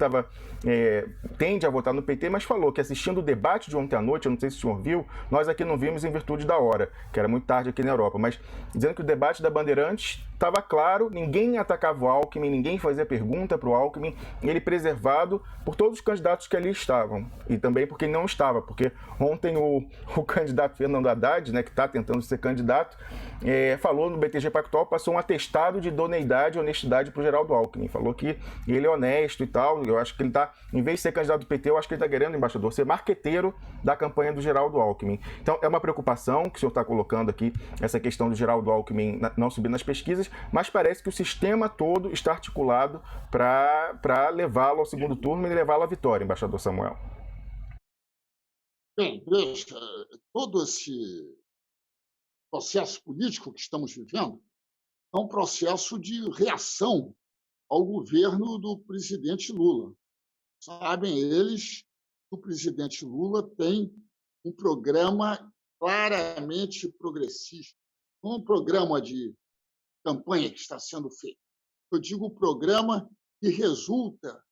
tende a votar no PT, mas falou que assistindo o debate de ontem à noite, eu não sei se o senhor viu, nós aqui não vimos em virtude da hora, que era muito tarde aqui na Europa, mas dizendo que o debate da Bandeirantes estava claro, ninguém atacava o Alckmin, ninguém fazia pergunta para o Alckmin, ele preservado por todos os candidatos que ali estavam, e também porque ele não estava, porque ontem o candidato Fernando Haddad, né, que está tentando ser candidato, falou no BTG Pactual, passou um atestado de idoneidade e honestidade para o Geraldo Alckmin, falou que ele é honesto e tal. Eu acho que ele está, em vez de ser candidato do PT, eu acho que ele está querendo, embaixador, ser marqueteiro da campanha do Geraldo Alckmin. Então, é uma preocupação que o senhor está colocando aqui, essa questão do Geraldo Alckmin não subir nas pesquisas, mas parece que o sistema todo está articulado para levá-lo ao segundo turno e levá-lo à vitória, embaixador Samuel. Bem, veja, todo esse processo político que estamos vivendo é um processo de reação ao governo do presidente Lula. Sabem eles que o presidente Lula tem um programa claramente progressista, não um programa de campanha que está sendo feito. Eu digo o programa que resulta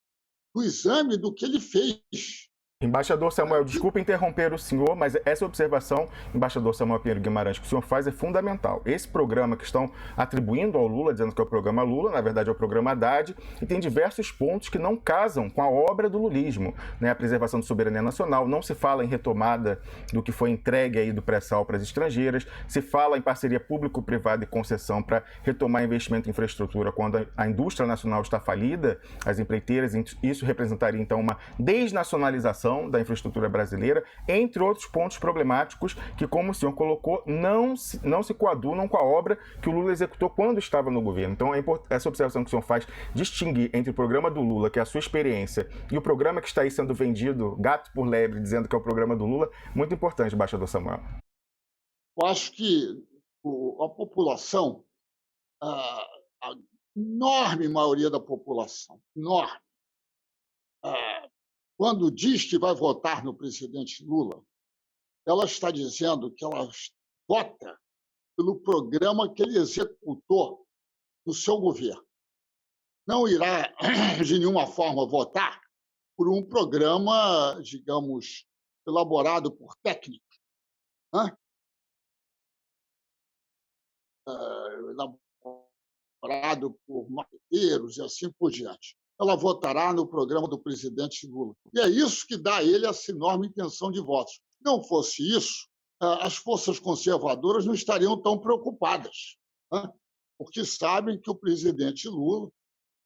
do exame do que ele fez Embaixador Samuel, desculpa interromper o senhor, mas essa observação, embaixador Samuel Pinheiro Guimarães, que o senhor faz é fundamental. Esse programa que estão atribuindo ao Lula, dizendo que é o programa Lula, na verdade é o programa Haddad, e tem diversos pontos que não casam com a obra do lulismo, né? A preservação da soberania nacional, não se fala em retomada do que foi entregue aí do pré-sal para as estrangeiras, se fala em parceria público-privada e concessão para retomar investimento em infraestrutura quando a indústria nacional está falida, as empreiteiras, isso representaria então uma desnacionalização da infraestrutura brasileira, entre outros pontos problemáticos que, como o senhor colocou, não se coadunam com a obra que o Lula executou quando estava no governo. Então, essa observação que o senhor faz, distinguir entre o programa do Lula, que é a sua experiência, e o programa que está aí sendo vendido, gato por lebre, dizendo que é o programa do Lula, muito importante, embaixador Samuel. Eu acho que a população, a enorme maioria da população, enorme, quando diz que vai votar no presidente Lula, ela está dizendo que ela vota pelo programa que ele executou no seu governo. Não irá, de nenhuma forma, votar por um programa, digamos, elaborado por técnicos, né? Elaborado por marqueteiros e assim por diante. Ela votará no programa do presidente Lula. E é isso que dá a ele essa enorme intenção de votos. Se não fosse isso, as forças conservadoras não estariam tão preocupadas, né? Porque sabem que o presidente Lula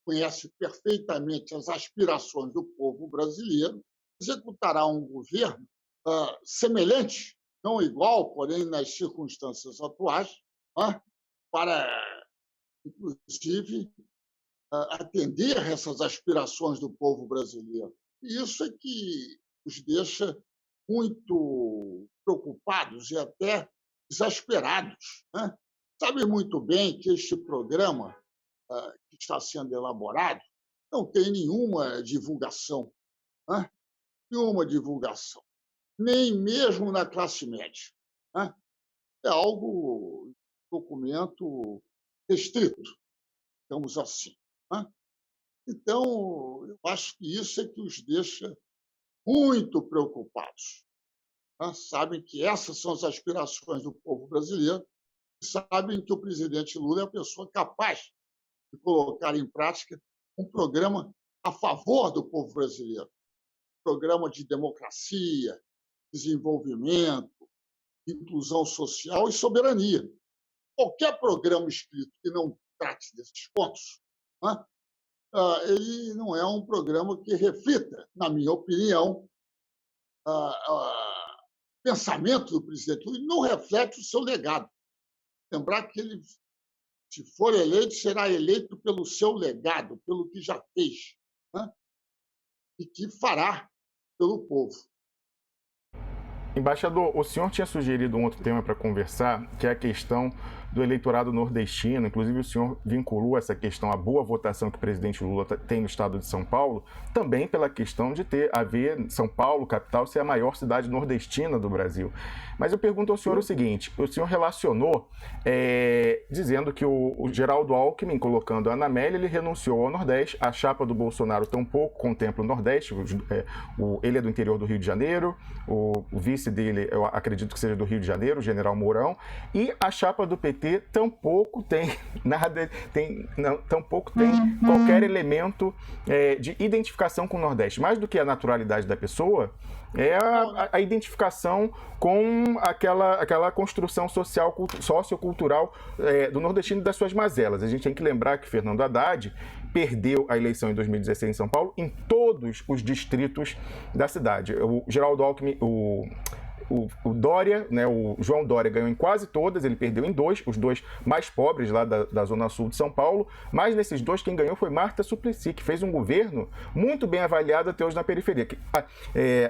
conhece perfeitamente as aspirações do povo brasileiro, executará um governo semelhante, não igual, porém nas circunstâncias atuais, né? Para, inclusive, atender essas aspirações do povo brasileiro. E isso é que os deixa muito preocupados e até exasperados, né? Sabem muito bem que este programa que está sendo elaborado não tem nenhuma divulgação, né? Nenhuma divulgação, nem mesmo na classe média, né? É algo, documento restrito, digamos assim. Então, eu acho que isso é que os deixa muito preocupados. Sabem que essas são as aspirações do povo brasileiro e sabem que o presidente Lula é a pessoa capaz de colocar em prática um programa a favor do povo brasileiro, um programa de democracia, desenvolvimento, inclusão social e soberania. Qualquer programa escrito que não trate desses pontos, ele não é um programa que reflita, na minha opinião, o pensamento do presidente Lula, não reflete o seu legado. Lembrar que ele, se for eleito, será eleito pelo seu legado, pelo que já fez, né? E que fará pelo povo. Embaixador, o senhor tinha sugerido um outro tema para conversar, que é a questão do eleitorado nordestino. Inclusive, o senhor vinculou essa questão à boa votação que o presidente Lula tem no estado de São Paulo, também pela questão de haver São Paulo, capital, ser a maior cidade nordestina do Brasil. Mas eu pergunto ao senhor o seguinte, o senhor relacionou dizendo que o Geraldo Alckmin, colocando a Ana Amélia, ele renunciou ao Nordeste, a chapa do Bolsonaro tampouco contempla o Nordeste, ele é do interior do Rio de Janeiro, o vice dele, eu acredito que seja do Rio de Janeiro, o general Mourão, e a chapa do PT tampouco tem qualquer elemento de identificação com o Nordeste. Mais do que a naturalidade da pessoa, é a identificação com aquela construção sociocultural do nordestino e das suas mazelas. A gente tem que lembrar que Fernando Haddad perdeu a eleição em 2016 em São Paulo em todos os distritos da cidade. O Geraldo Alckmin, o Dória, né, o João Dória ganhou em quase todas, ele perdeu em dois, os dois mais pobres lá da Zona Sul de São Paulo, mas nesses dois quem ganhou foi Marta Suplicy, que fez um governo muito bem avaliado até hoje na periferia,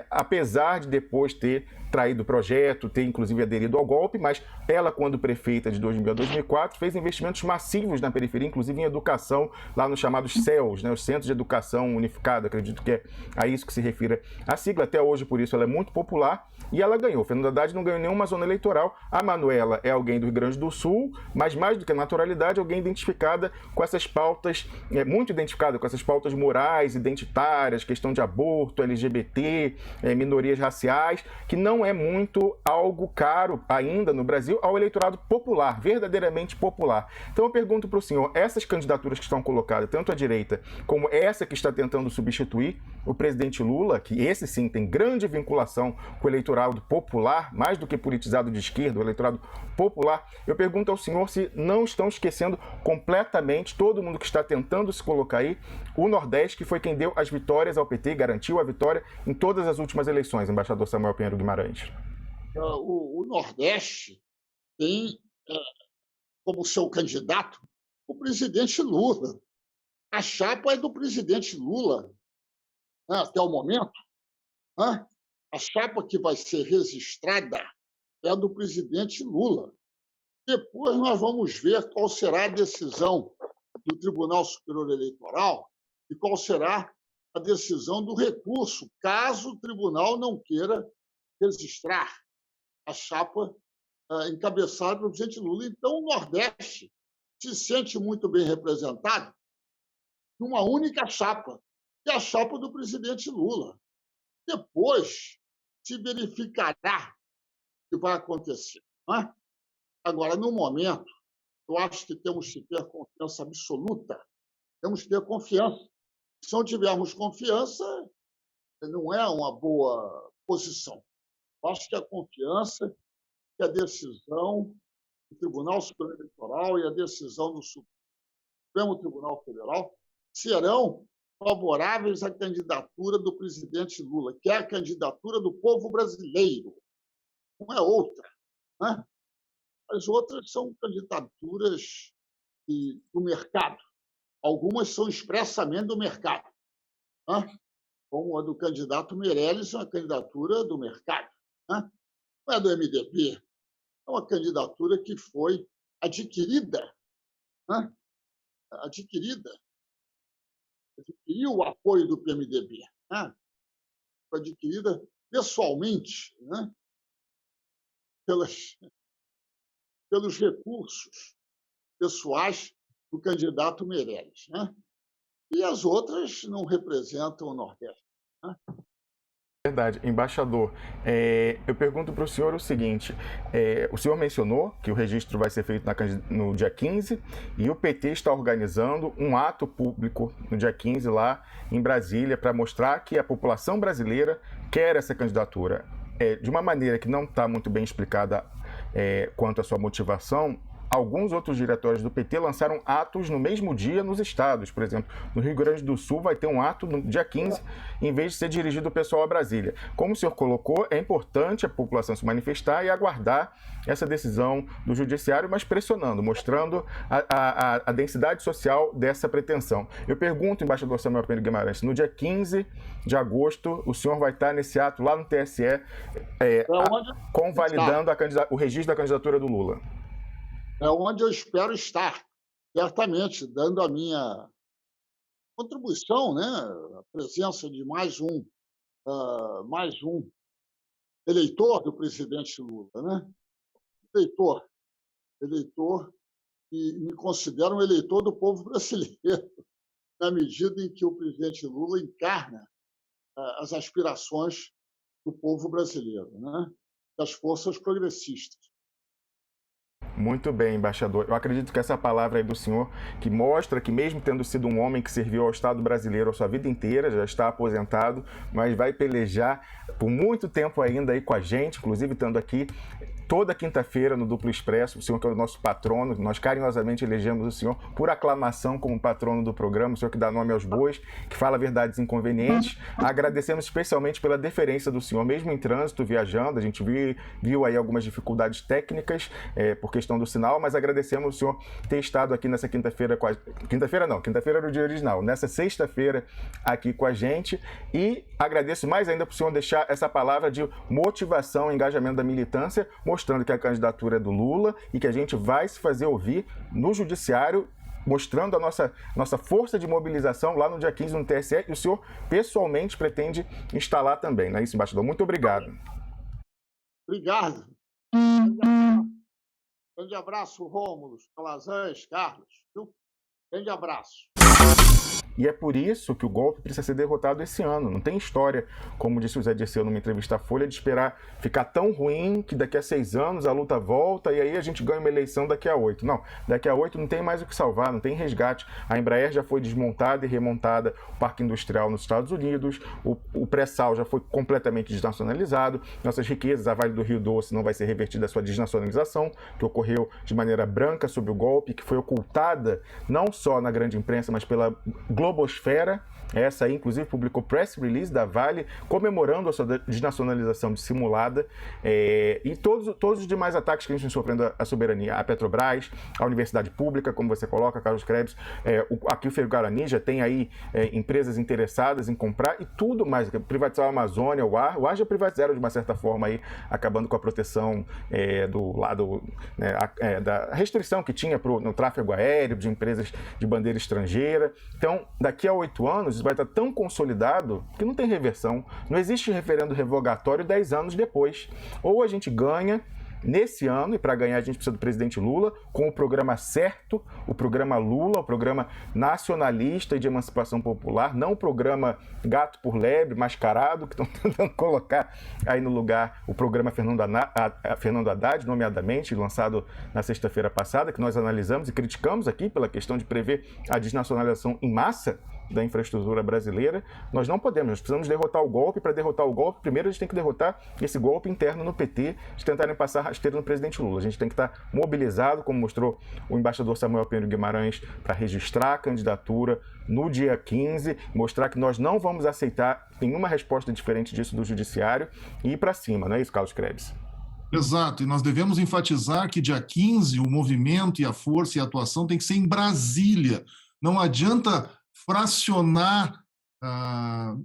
apesar de depois ter traído o projeto, ter inclusive aderido ao golpe, mas ela, quando prefeita de 2000 a 2004, fez investimentos massivos na periferia, inclusive em educação, lá nos chamados CEUs, né, os Centros de Educação Unificada, acredito que é a isso que se refere a sigla. Até hoje, por isso, ela é muito popular e ela ganhou. Fernando Haddad não ganhou nenhuma zona eleitoral. A Manuela é alguém do Rio Grande do Sul, mas mais do que naturalidade, alguém identificada com essas pautas, muito identificada com essas pautas morais, identitárias, questão de aborto, LGBT, minorias raciais, que não é muito algo caro ainda no Brasil ao eleitorado popular, verdadeiramente popular. Então eu pergunto para o senhor, essas candidaturas que estão colocadas, tanto à direita como essa que está tentando substituir o presidente Lula, que esse sim tem grande vinculação com o eleitorado popular, mais do que politizado de esquerda, o eleitorado popular, eu pergunto ao senhor se não estão esquecendo completamente, todo mundo que está tentando se colocar aí, o Nordeste, que foi quem deu as vitórias ao PT, garantiu a vitória em todas as últimas eleições, embaixador Samuel Pinheiro Guimarães. O Nordeste tem como seu candidato o presidente Lula. A chapa é do presidente Lula, né, até o momento. Né? A chapa que vai ser registrada é do presidente Lula. Depois nós vamos ver qual será a decisão do Tribunal Superior Eleitoral e qual será a decisão do recurso, caso o tribunal não queira registrar a chapa encabeçada pelo presidente Lula. Então, o Nordeste se sente muito bem representado numa única chapa, que é a chapa do presidente Lula. Depois se verificará o que vai acontecer. Né? Agora, no momento, eu acho que temos que ter confiança absoluta. Temos que ter confiança. Se não tivermos confiança, não é uma boa posição. Eu acho que a confiança, que a decisão do Tribunal Superior Eleitoral e a decisão do Supremo Tribunal Federal serão favoráveis à candidatura do presidente Lula, que é a candidatura do povo brasileiro, não é outra. Né? As outras são candidaturas do mercado. Algumas são expressamente do mercado. Né? Como a do candidato Meirelles, é uma candidatura do mercado. Né? Não é do MDB, é uma candidatura que foi adquirida. Né? Adquiriu o apoio do PMDB. Né? Foi adquirida pessoalmente, né? pelos recursos pessoais do candidato Meirelles. Né? E as outras não representam o Nordeste. Né? Verdade. Embaixador, eu pergunto para o senhor o seguinte, o senhor mencionou que o registro vai ser feito no dia 15 e o PT está organizando um ato público no dia 15 lá em Brasília para mostrar que a população brasileira quer essa candidatura. De uma maneira que não está muito bem explicada quanto à sua motivação, alguns outros diretórios do PT lançaram atos no mesmo dia nos estados. Por exemplo, no Rio Grande do Sul vai ter um ato no dia 15, em vez de ser dirigido o pessoal a Brasília. Como o senhor colocou, é importante a população se manifestar e aguardar essa decisão do judiciário, mas pressionando, mostrando a densidade social dessa pretensão. Eu pergunto, embaixador Samuel Pinheiro Guimarães, no dia 15 de agosto, o senhor vai estar nesse ato lá no TSE, convalidando o registro da candidatura do Lula? É onde eu espero estar, certamente, dando a minha contribuição, né? A presença de mais um eleitor do presidente Lula, né? Eleitor e me considero um eleitor do povo brasileiro, na medida em que o presidente Lula encarna as aspirações do povo brasileiro, né? Das forças progressistas. Muito bem, embaixador. Eu acredito que essa palavra aí do senhor, que mostra que mesmo tendo sido um homem que serviu ao Estado brasileiro a sua vida inteira, já está aposentado, mas vai pelejar por muito tempo ainda aí com a gente, inclusive estando aqui toda quinta-feira no Duplo Expresso, o senhor que é o nosso patrono, nós carinhosamente elegemos o senhor por aclamação como patrono do programa, o senhor que dá nome aos bois, que fala verdades inconvenientes. Agradecemos especialmente pela deferência do senhor, mesmo em trânsito, viajando, a gente viu aí algumas dificuldades técnicas por questão do sinal, mas agradecemos o senhor ter estado aqui nessa quinta-feira, quinta-feira era o dia original, nessa sexta-feira aqui com a gente, e agradeço mais ainda para o senhor deixar essa palavra de motivação, engajamento da militância, mostrando que a candidatura é do Lula e que a gente vai se fazer ouvir no judiciário, mostrando a nossa força de mobilização lá no dia 15 no TSE, e o senhor pessoalmente pretende instalar também, não é isso, embaixador? Muito obrigado. Obrigado. Grande abraço, Rômulo, Calazans, Carlos. Viu? Grande abraço. E é por isso que o golpe precisa ser derrotado esse ano. Não tem história, como disse o Zé Dirceu numa entrevista à Folha, de esperar ficar tão ruim que daqui a 6 anos a luta volta e aí a gente ganha uma eleição daqui a 8. Não, daqui a 8 não tem mais o que salvar, não tem resgate. A Embraer já foi desmontada e remontada, o Parque Industrial nos Estados Unidos, o pré-sal já foi completamente desnacionalizado, nossas riquezas, a Vale do Rio Doce não vai ser revertida a sua desnacionalização, que ocorreu de maneira branca sob o golpe, que foi ocultada não só na grande imprensa, mas pela globosfera. Essa aí, inclusive, publicou press release da Vale comemorando a sua desnacionalização dissimulada, e todos os demais ataques que a gente vem sofrendo à soberania, a Petrobras, a Universidade Pública, como você coloca, Carlos Krebs, aqui o Ferro-Guarani já tem aí empresas interessadas em comprar e tudo mais, privatizar a Amazônia, o ar já privatizaram de uma certa forma aí, acabando com a proteção do lado, da restrição que tinha no tráfego aéreo de empresas de bandeira estrangeira. Então, daqui a 8 anos, isso vai estar tão consolidado que não tem reversão. Não existe referendo revogatório 10 anos depois. Ou a gente ganha nesse ano, e para ganhar a gente precisa do presidente Lula, com o programa certo, o programa Lula, o programa nacionalista e de emancipação popular, não o programa gato por lebre, mascarado, que estão tentando colocar aí no lugar o programa Fernando Haddad, nomeadamente, lançado na sexta-feira passada, que nós analisamos e criticamos aqui pela questão de prever a desnacionalização em massa da infraestrutura brasileira. Nós não podemos, nós precisamos derrotar o golpe. Para derrotar o golpe, primeiro a gente tem que derrotar esse golpe interno no PT, de tentarem passar rasteiro no presidente Lula. A gente tem que estar mobilizado, como mostrou o embaixador Samuel Pinheiro Guimarães, para registrar a candidatura no dia 15, mostrar que nós não vamos aceitar nenhuma resposta diferente disso do judiciário e ir para cima, não é isso, Carlos Krebs? Exato, e nós devemos enfatizar que dia 15 o movimento e a força e a atuação tem que ser em Brasília. Não adianta fracionar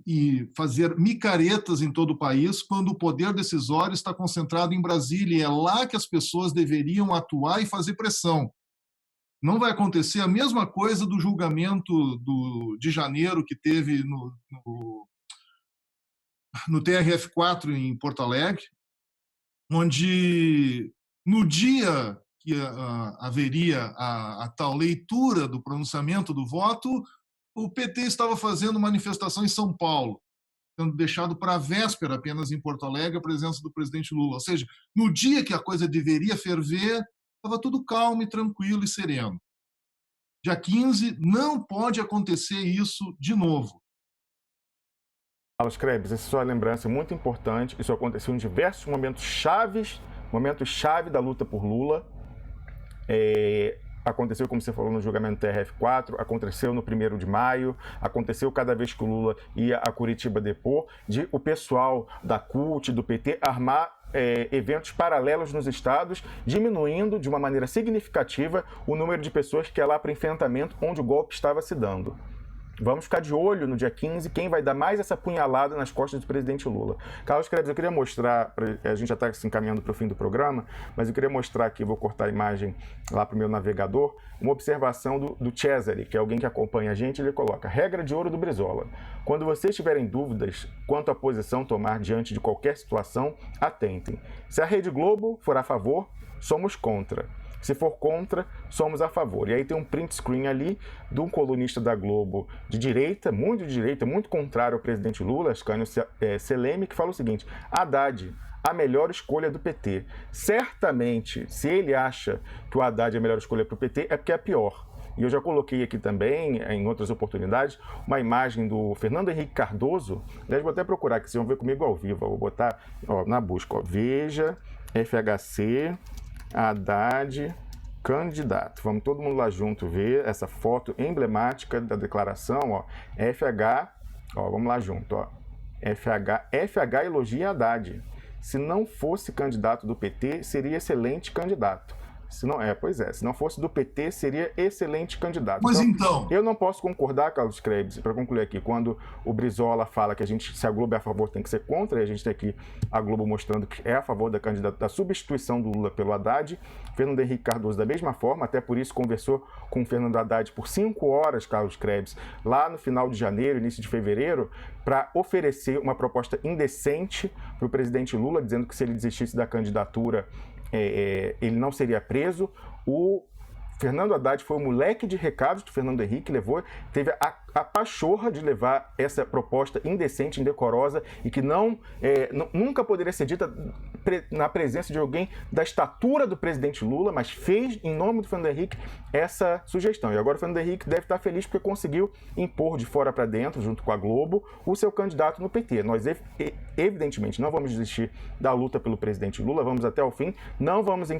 e fazer micaretas em todo o país quando o poder decisório está concentrado em Brasília. E é lá que as pessoas deveriam atuar e fazer pressão. Não vai acontecer a mesma coisa do julgamento de janeiro que teve no TRF4 em Porto Alegre, onde no dia que haveria a tal leitura do pronunciamento do voto, o PT estava fazendo manifestação em São Paulo, tendo deixado para a véspera apenas em Porto Alegre a presença do presidente Lula. Ou seja, no dia que a coisa deveria ferver, estava tudo calmo e tranquilo e sereno. Dia 15 não pode acontecer isso de novo. Carlos Krebs, essa é sua lembrança é muito importante. Isso aconteceu em diversos momentos chave da luta por Lula. Aconteceu, como você falou, no julgamento do TRF4, aconteceu no 1º de maio, aconteceu cada vez que o Lula ia a Curitiba depor, de o pessoal da CUT, do PT, armar eventos paralelos nos estados, diminuindo de uma maneira significativa o número de pessoas que ia lá para enfrentamento onde o golpe estava se dando. Vamos ficar de olho no dia 15 quem vai dar mais essa punhalada nas costas do presidente Lula. Carlos Krebs, eu queria mostrar, a gente já está se encaminhando para o fim do programa, mas eu queria mostrar aqui, vou cortar a imagem lá para o meu navegador, uma observação do Cesare, que é alguém que acompanha a gente, ele coloca: regra de ouro do Brizola. Quando vocês tiverem dúvidas quanto à posição tomar diante de qualquer situação, atentem. Se a Rede Globo for a favor, somos contra. Se for contra, somos a favor. E aí tem um print screen ali de um colunista da Globo de direita, muito contrário ao presidente Lula, Ascânio Seleme, que fala o seguinte: Haddad, a melhor escolha do PT. Certamente, se ele acha que o Haddad é a melhor escolha para o PT, é porque é a pior. E eu já coloquei aqui também, em outras oportunidades, uma imagem do Fernando Henrique Cardoso. Aliás, vou até procurar, que vocês vão ver comigo ao vivo. Eu vou botar na busca. Veja FHC, Haddad, candidato. Vamos todo mundo lá junto ver essa foto emblemática da declaração, ó. FH, ó, vamos lá junto, ó. FH elogia Haddad. Se não fosse candidato do PT, seria excelente candidato. Se não fosse do PT, seria excelente candidato. Mas então... Eu não posso concordar, Carlos Krebs, para concluir aqui, quando o Brizola fala que se a Globo é a favor, tem que ser contra, e a gente tem aqui a Globo mostrando que é a favor da substituição do Lula pelo Haddad. Fernando Henrique Cardoso, da mesma forma, até por isso conversou com o Fernando Haddad por 5 horas, Carlos Krebs, lá no final de janeiro, início de fevereiro, para oferecer uma proposta indecente para o presidente Lula, dizendo que se ele desistisse da candidatura, ele não seria preso. O Fernando Haddad foi o moleque de recados do Fernando Henrique, teve a pachorra de levar essa proposta indecente, indecorosa e que nunca poderia ser dita na presença de alguém da estatura do presidente Lula, mas fez, em nome do Fernando Henrique, essa sugestão. E agora o Fernando Henrique deve estar feliz porque conseguiu impor de fora para dentro, junto com a Globo, o seu candidato no PT. Nós, evidentemente, não vamos desistir da luta pelo presidente Lula, vamos até o fim, não vamos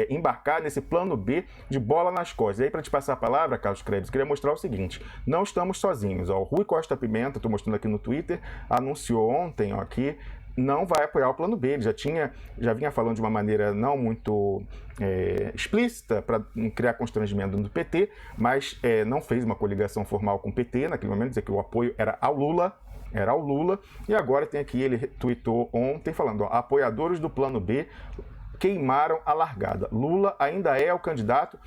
embarcar nesse plano B de bola nas costas. E aí, para te passar a palavra, Carlos Krebs, queria mostrar o seguinte: não estamos sozinhos. Ó, o Rui Costa Pimenta, estou mostrando aqui no Twitter, anunciou ontem que não vai apoiar o plano B. Ele já vinha falando de uma maneira não muito explícita, para não criar constrangimento no PT, mas não fez uma coligação formal com o PT naquele momento, dizer que o apoio era ao Lula, e agora tem aqui, ele tweetou ontem falando, apoiadores do plano B queimaram a largada. Lula ainda é o candidato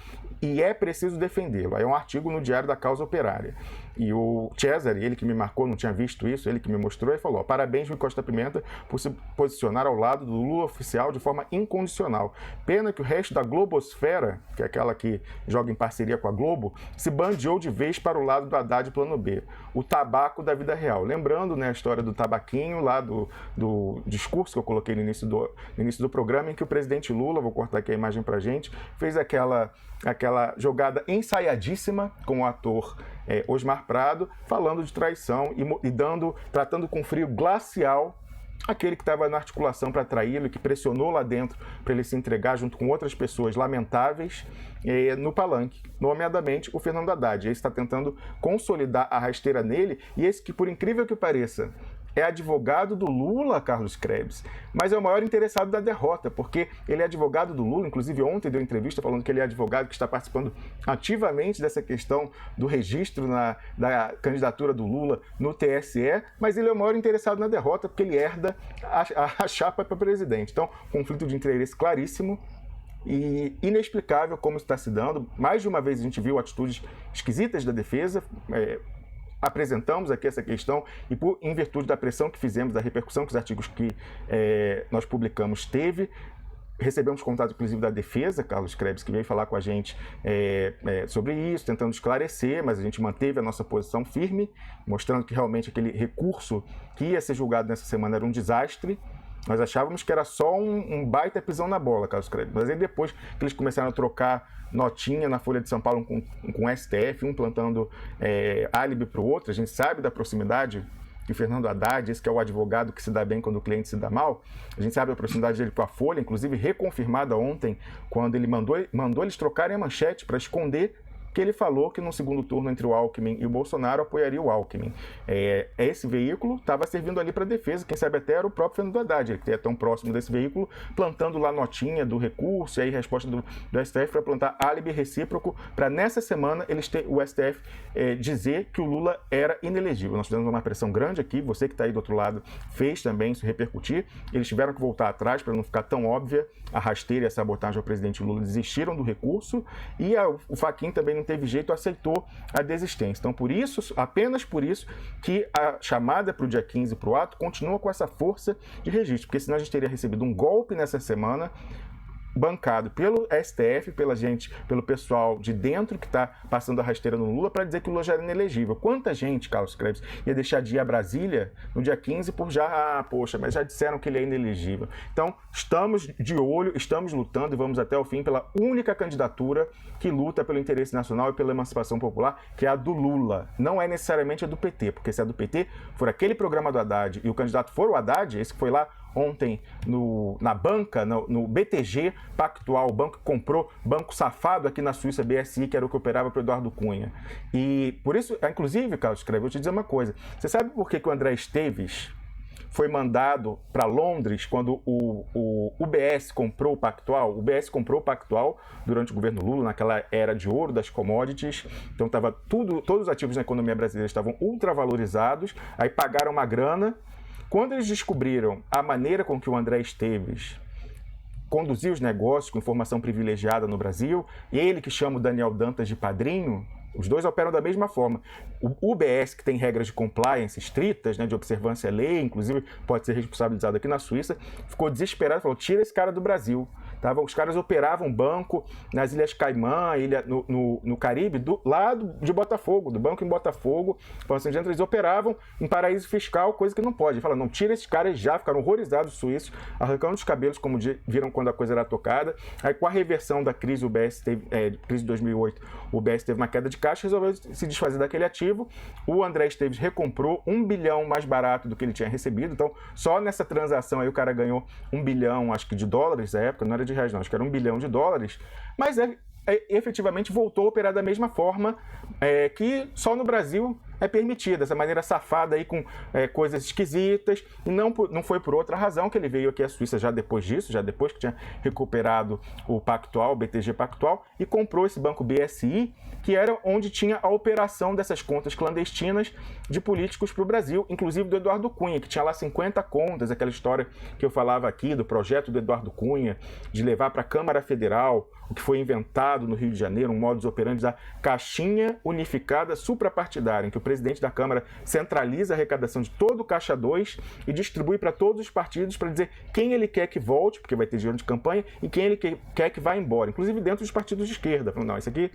e é preciso defendê-lo. Aí é um artigo no Diário da Causa Operária. E o Cesare, ele que me marcou, não tinha visto isso, ele que me mostrou, e falou: parabéns, Rui Costa Pimenta, por se posicionar ao lado do Lula oficial de forma incondicional. Pena que o resto da Globosfera, que é aquela que joga em parceria com a Globo, se bandeou de vez para o lado do Haddad plano B. O tabaco da vida real. Lembrando, né, a história do tabaquinho, lá do discurso que eu coloquei no início do programa, em que o presidente Lula, vou cortar aqui a imagem pra gente, fez aquela jogada ensaiadíssima com o ator Osmar Prado, falando de traição e tratando com frio glacial aquele que estava na articulação para traí-lo, que pressionou lá dentro para ele se entregar junto com outras pessoas lamentáveis no palanque, nomeadamente o Fernando Haddad. Esse está tentando consolidar a rasteira nele, e esse que, por incrível que pareça, é advogado do Lula, Carlos Krebs, mas é o maior interessado da derrota, porque ele é advogado do Lula. Inclusive ontem deu entrevista falando que ele é advogado que está participando ativamente dessa questão do registro da candidatura do Lula no TSE, mas ele é o maior interessado na derrota porque ele herda a chapa para presidente. Então, conflito de interesse claríssimo e inexplicável como está se dando. Mais de uma vez a gente viu atitudes esquisitas da defesa, apresentamos aqui essa questão e, em virtude da pressão que fizemos, da repercussão que os artigos que nós publicamos teve, recebemos contato, inclusive, da defesa, Carlos Krebs, que veio falar com a gente sobre isso, tentando esclarecer, mas a gente manteve a nossa posição firme, mostrando que realmente aquele recurso que ia ser julgado nessa semana era um desastre. Nós achávamos que era só um baita pisão na bola, Carlos Krebs. Mas aí depois que eles começaram a trocar notinha na Folha de São Paulo com o STF, um plantando álibi para o outro, a gente sabe da proximidade que o Fernando Haddad, esse que é o advogado que se dá bem quando o cliente se dá mal, a gente sabe da proximidade dele com a Folha, inclusive reconfirmada ontem, quando ele mandou eles trocarem a manchete para esconder que ele falou que no segundo turno entre o Alckmin e o Bolsonaro apoiaria o Alckmin. Esse veículo estava servindo ali para defesa, quem sabe até era o próprio Fernando Haddad, ele que é tão próximo desse veículo, plantando lá notinha do recurso, e aí resposta do STF para plantar álibi recíproco, para nessa semana o STF dizer que o Lula era inelegível. Nós fizemos uma pressão grande aqui, você que está aí do outro lado fez também isso repercutir, eles tiveram que voltar atrás para não ficar tão óbvia a rasteira e a sabotagem ao presidente Lula, desistiram do recurso, e o Fachin também não teve jeito, aceitou a desistência. Então, apenas por isso, que a chamada para o dia 15 para o ato continua com essa força de registro, porque senão a gente teria recebido um golpe nessa semana, bancado pelo STF, pelo pessoal de dentro que está passando a rasteira no Lula para dizer que o Lula já era inelegível. Quanta gente, Carlos Krebs, ia deixar de ir a Brasília no dia 15 por mas já disseram que ele é inelegível. Então, estamos de olho, estamos lutando e vamos até o fim pela única candidatura que luta pelo interesse nacional e pela emancipação popular, que é a do Lula. Não é necessariamente a do PT, porque se a do PT for aquele programa do Haddad e o candidato for o Haddad, esse que foi lá ontem na banca, no BTG Pactual, o banco que comprou, banco safado aqui na Suíça, BSI, que era o que operava para o Eduardo Cunha. E por isso, inclusive, Carlos Craig, vou te dizer uma coisa. Você sabe por que o André Esteves foi mandado para Londres quando o UBS comprou o Pactual? O UBS comprou o Pactual durante o governo Lula, naquela era de ouro das commodities. Então todos os ativos na economia brasileira estavam ultravalorizados, aí pagaram uma grana. Quando eles descobriram a maneira com que o André Esteves conduzia os negócios com informação privilegiada no Brasil, ele que chama o Daniel Dantas de padrinho, os dois operam da mesma forma. O UBS, que tem regras de compliance estritas, né, de observância à lei, inclusive pode ser responsabilizado aqui na Suíça, ficou desesperado e falou: tira esse cara do Brasil. Os caras operavam banco nas Ilhas Caimã, no Caribe, do lado de Botafogo, do banco em Botafogo. Eles operavam em paraíso fiscal, coisa que não pode. Fala, não, tira esses caras já, ficaram horrorizados os suíços, arrancando os cabelos, como viram quando a coisa era tocada. Aí, com a reversão da crise, crise de 2008, o UBS teve uma queda de caixa, resolveu se desfazer daquele ativo. O André Esteves recomprou 1 bilhão mais barato do que ele tinha recebido. Então, só nessa transação aí o cara ganhou 1 bilhão, acho que de dólares na época, não era de reais não, acho que era 1 bilhão de dólares, mas efetivamente voltou a operar da mesma forma que só no Brasil é permitida, essa maneira safada aí com coisas esquisitas, e não foi por outra razão que ele veio aqui à Suíça já depois disso, já depois que tinha recuperado o Pactual, o BTG Pactual, e comprou esse banco BSI, que era onde tinha a operação dessas contas clandestinas de políticos para o Brasil, inclusive do Eduardo Cunha, que tinha lá 50 contas, aquela história que eu falava aqui do projeto do Eduardo Cunha, de levar para a Câmara Federal o que foi inventado no Rio de Janeiro, um modus operandi da caixinha unificada suprapartidária, em que o presidente da Câmara centraliza a arrecadação de todo o Caixa 2 e distribui para todos os partidos para dizer quem ele quer que volte, porque vai ter dinheiro de campanha, e quem ele quer que vá embora, inclusive dentro dos partidos de esquerda. Falando, não, esse aqui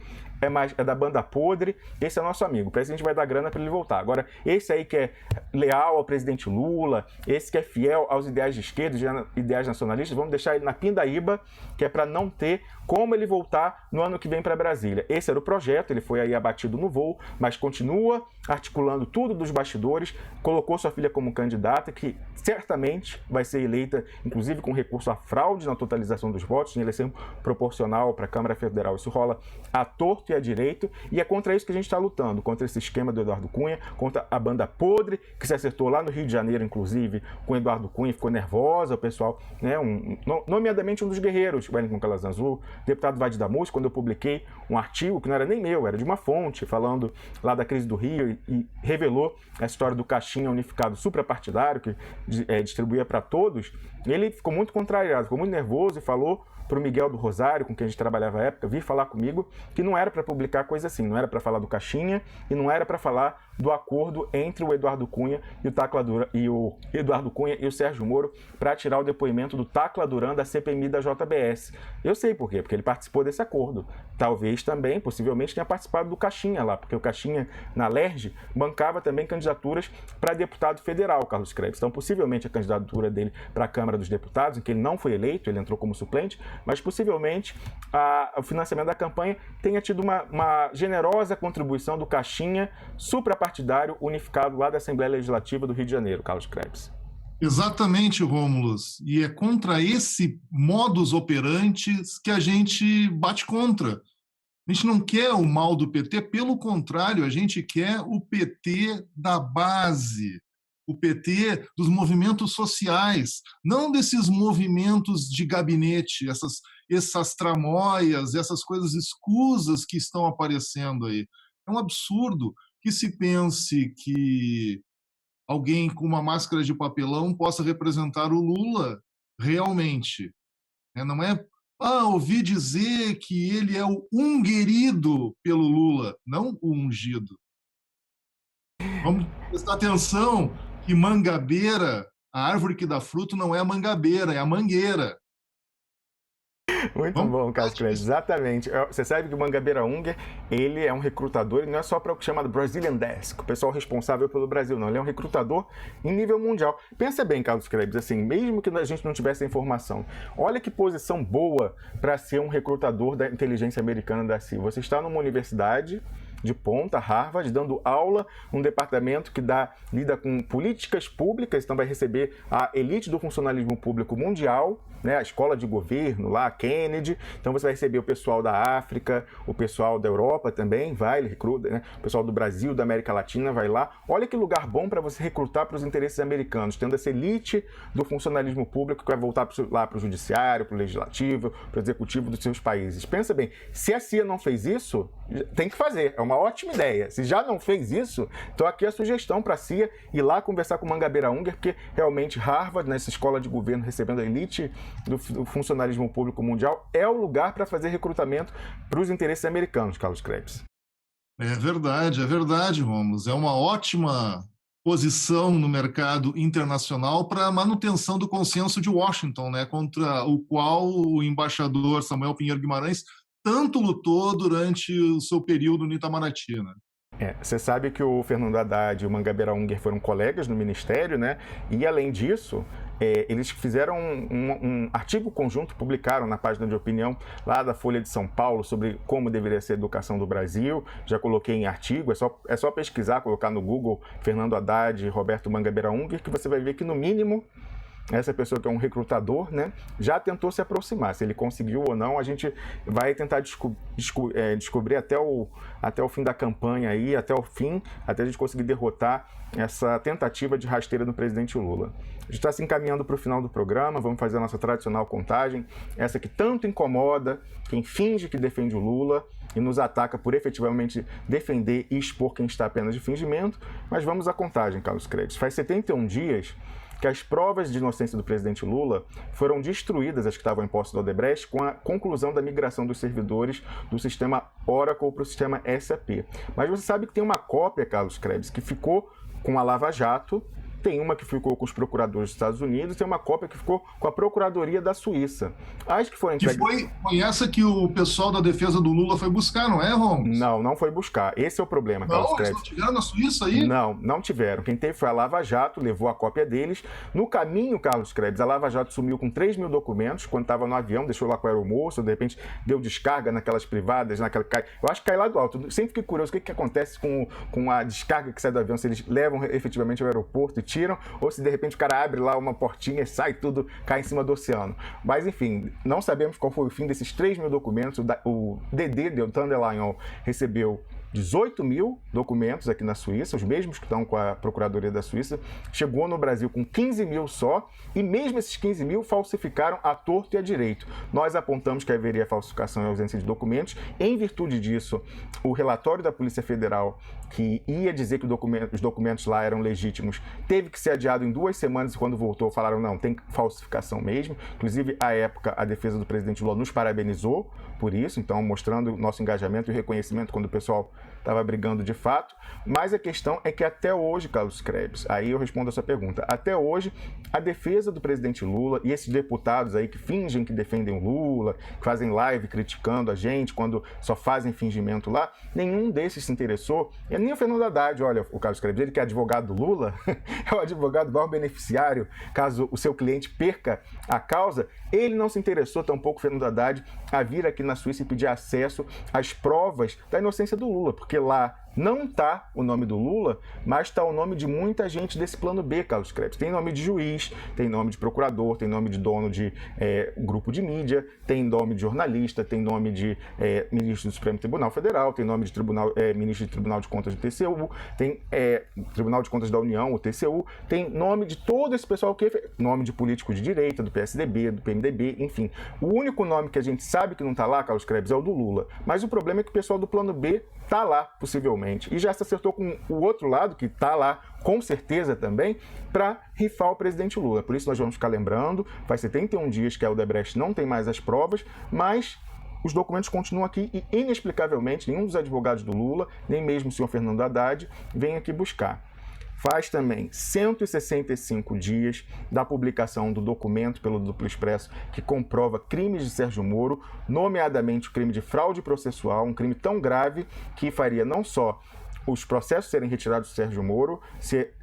é da banda podre, esse é nosso amigo, parece que a gente vai dar grana para ele voltar. Agora, esse aí que é leal ao presidente Lula, esse que é fiel aos ideais de esquerda, ideais nacionalistas, vamos deixar ele na pindaíba, que é para não ter como ele voltar no ano que vem para Brasília. Esse era o projeto, ele foi aí abatido no voo, mas continua articulando tudo dos bastidores, colocou sua filha como candidata, que certamente vai ser eleita, inclusive com recurso à fraude na totalização dos votos, em eleição proporcional para a Câmara Federal. Isso rola à torto e à direito, e é contra isso que a gente está lutando, contra esse esquema do Eduardo Cunha, contra a banda podre, que se acertou lá no Rio de Janeiro, inclusive, com o Eduardo Cunha, ficou nervosa, o pessoal, né, nomeadamente um dos guerreiros, o Wellington Calazans, deputado Vade da Música, quando eu publiquei um artigo que não era nem meu, era de uma fonte, falando lá da crise do Rio, e revelou a história do caixinha unificado suprapartidário, que distribuía para todos, ele ficou muito contrariado, ficou muito nervoso e falou para o Miguel do Rosário, com quem a gente trabalhava à época, vir falar comigo que não era para publicar coisa assim, não era para falar do caixinha e não era para falar do acordo entre o Eduardo Cunha e o Eduardo Cunha e o Sérgio Moro para tirar o depoimento do Tacla Duran da CPMI da JBS. Eu sei por quê, porque ele participou desse acordo. Talvez também, possivelmente, tenha participado do caixinha lá, porque o caixinha na LERJ bancava também candidaturas para deputado federal, Carlos Krebs. Então, possivelmente a candidatura dele para a Câmara dos Deputados, em que ele não foi eleito, ele entrou como suplente, mas possivelmente o financiamento da campanha tenha tido uma generosa contribuição do caixinha suprapartidário unificado lá da Assembleia Legislativa do Rio de Janeiro, Carlos Krebs. Exatamente, Rômulus. E é contra esse modus operandi que a gente bate contra. A gente não quer o mal do PT, pelo contrário, a gente quer o PT da base, o PT dos movimentos sociais, não desses movimentos de gabinete, essas tramóias, essas coisas escusas que estão aparecendo aí. É um absurdo que se pense que alguém com uma máscara de papelão possa representar o Lula realmente. Não é, ouvi dizer que ele é o unguerido pelo Lula, não o ungido. Vamos prestar atenção que mangabeira, a árvore que dá fruto, não é a mangabeira, é a mangueira. Muito bom, Carlos Krebs, exatamente. Você sabe que o Mangabeira Unger, ele é um recrutador, e não é só para o que chama de Brazilian Desk, o pessoal responsável pelo Brasil, não. Ele é um recrutador em nível mundial. Pensa bem, Carlos Krebs, assim, mesmo que a gente não tivesse a informação, olha que posição boa para ser um recrutador da inteligência americana da CIA. Você está numa universidade, de ponta, Harvard, dando aula num departamento que lida com políticas públicas, então vai receber a elite do funcionalismo público mundial, né, a escola de governo lá, Kennedy. Então você vai receber o pessoal da África, o pessoal da Europa também, ele recruta, né, o pessoal do Brasil, da América Latina vai lá. Olha que lugar bom para você recrutar para os interesses americanos, tendo essa elite do funcionalismo público que vai voltar lá para o judiciário, para o legislativo, para o executivo dos seus países. Pensa bem, se a CIA não fez isso, tem que fazer, é uma ótima ideia. Se já não fez isso, então aqui a sugestão para a CIA ir lá conversar com Mangabeira Unger, porque realmente Harvard, nessa escola de governo recebendo a elite do funcionalismo público mundial, é o lugar para fazer recrutamento para os interesses americanos, Carlos Krebs. É verdade, Rômulo. É uma ótima posição no mercado internacional para a manutenção do consenso de Washington, né, contra o qual o embaixador Samuel Pinheiro Guimarães tanto lutou durante o seu período no Itamaraty, né? Você sabe que o Fernando Haddad e o Mangabeira Unger foram colegas no Ministério, né? E, além disso, eles fizeram um artigo conjunto, publicaram na página de opinião lá da Folha de São Paulo sobre como deveria ser a educação do Brasil. Já coloquei em artigo, é só pesquisar, colocar no Google Fernando Haddad e Roberto Mangabeira Unger, que você vai ver que, no mínimo, essa pessoa que é um recrutador, né, já tentou se aproximar. Se ele conseguiu ou não, a gente vai tentar descobrir até o fim da campanha aí, até o fim, até a gente conseguir derrotar essa tentativa de rasteira do presidente Lula. A gente está se encaminhando para o final do programa, vamos fazer a nossa tradicional contagem, essa que tanto incomoda quem finge que defende o Lula e nos ataca por efetivamente defender e expor quem está apenas de fingimento, mas vamos à contagem, Carlos Krebs. Faz 71 dias que as provas de inocência do presidente Lula foram destruídas, as que estavam em posse do Odebrecht, com a conclusão da migração dos servidores do sistema Oracle para o sistema SAP. Mas você sabe que tem uma cópia, Carlos Krebs, que ficou com a Lava Jato, tem uma que ficou com os procuradores dos Estados Unidos, tem uma cópia que ficou com a Procuradoria da Suíça. As que foram entregues... Foi essa que o pessoal da defesa do Lula foi buscar, não é, Romulo? Não foi buscar. Esse é o problema, Carlos Krebs. Eles não tiveram na Suíça aí? Não tiveram. Quem teve foi a Lava Jato, levou a cópia deles. No caminho, Carlos Krebs, a Lava Jato sumiu com 3 mil documentos, quando estava no avião, deixou lá com a aeromoça, de repente deu descarga naquelas privadas, eu acho que cai lá do alto. Eu sempre fiquei curioso o que acontece com a descarga que sai do avião, se eles levam efetivamente ao aeroporto e tiram, ou se de repente o cara abre lá uma portinha e sai tudo, cai em cima do oceano. Mas enfim, não sabemos qual foi o fim desses 3 mil documentos. O DD, Deltan Dallagnol, recebeu 18 mil documentos aqui na Suíça, os mesmos que estão com a Procuradoria da Suíça, chegou no Brasil com 15 mil só, e mesmo esses 15 mil falsificaram à torto e à direito. Nós apontamos que haveria falsificação e ausência de documentos. Em virtude disso, o relatório da Polícia Federal, que ia dizer que os documentos lá eram legítimos, teve que ser adiado em 2 semanas, e quando voltou falaram, não, tem falsificação mesmo. Inclusive, à época, a defesa do presidente Lula nos parabenizou por isso, então mostrando o nosso engajamento e reconhecimento quando o pessoal estava brigando de fato. Mas a questão é que até hoje, Carlos Krebs, aí eu respondo a sua pergunta, até hoje a defesa do presidente Lula e esses deputados aí que fingem que defendem o Lula, que fazem live criticando a gente quando só fazem fingimento lá, nenhum desses se interessou, e nem o Fernando Haddad, olha, o Carlos Krebs, ele que é advogado do Lula, é o advogado maior beneficiário caso o seu cliente perca a causa, ele não se interessou tampouco, Fernando Haddad, a vir aqui na Suíça e pedir acesso às provas da inocência do Lula, porque lá não está o nome do Lula, mas está o nome de muita gente desse plano B, Carlos Krebs. Tem nome de juiz, tem nome de procurador, tem nome de dono de grupo de mídia, tem nome de jornalista, tem nome de ministro do Supremo Tribunal Federal, tem nome de ministro de Tribunal de Contas do TCU, tem Tribunal de Contas da União, o TCU, tem nome de todo esse pessoal que nome de político de direita, do PSDB, do PMDB, enfim. O único nome que a gente sabe que não está lá, Carlos Krebs, é o do Lula. Mas o problema é que o pessoal do plano B está lá, possivelmente. E já se acertou com o outro lado, que está lá, com certeza também, para rifar o presidente Lula. Por isso nós vamos ficar lembrando, faz 71 dias que a Odebrecht não tem mais as provas, mas os documentos continuam aqui e, inexplicavelmente, nenhum dos advogados do Lula, nem mesmo o senhor Fernando Haddad, vem aqui buscar. Faz também 165 dias da publicação do documento pelo Duplo Expresso que comprova crimes de Sérgio Moro, nomeadamente o crime de fraude processual, um crime tão grave que faria não só os processos serem retirados do Sérgio Moro,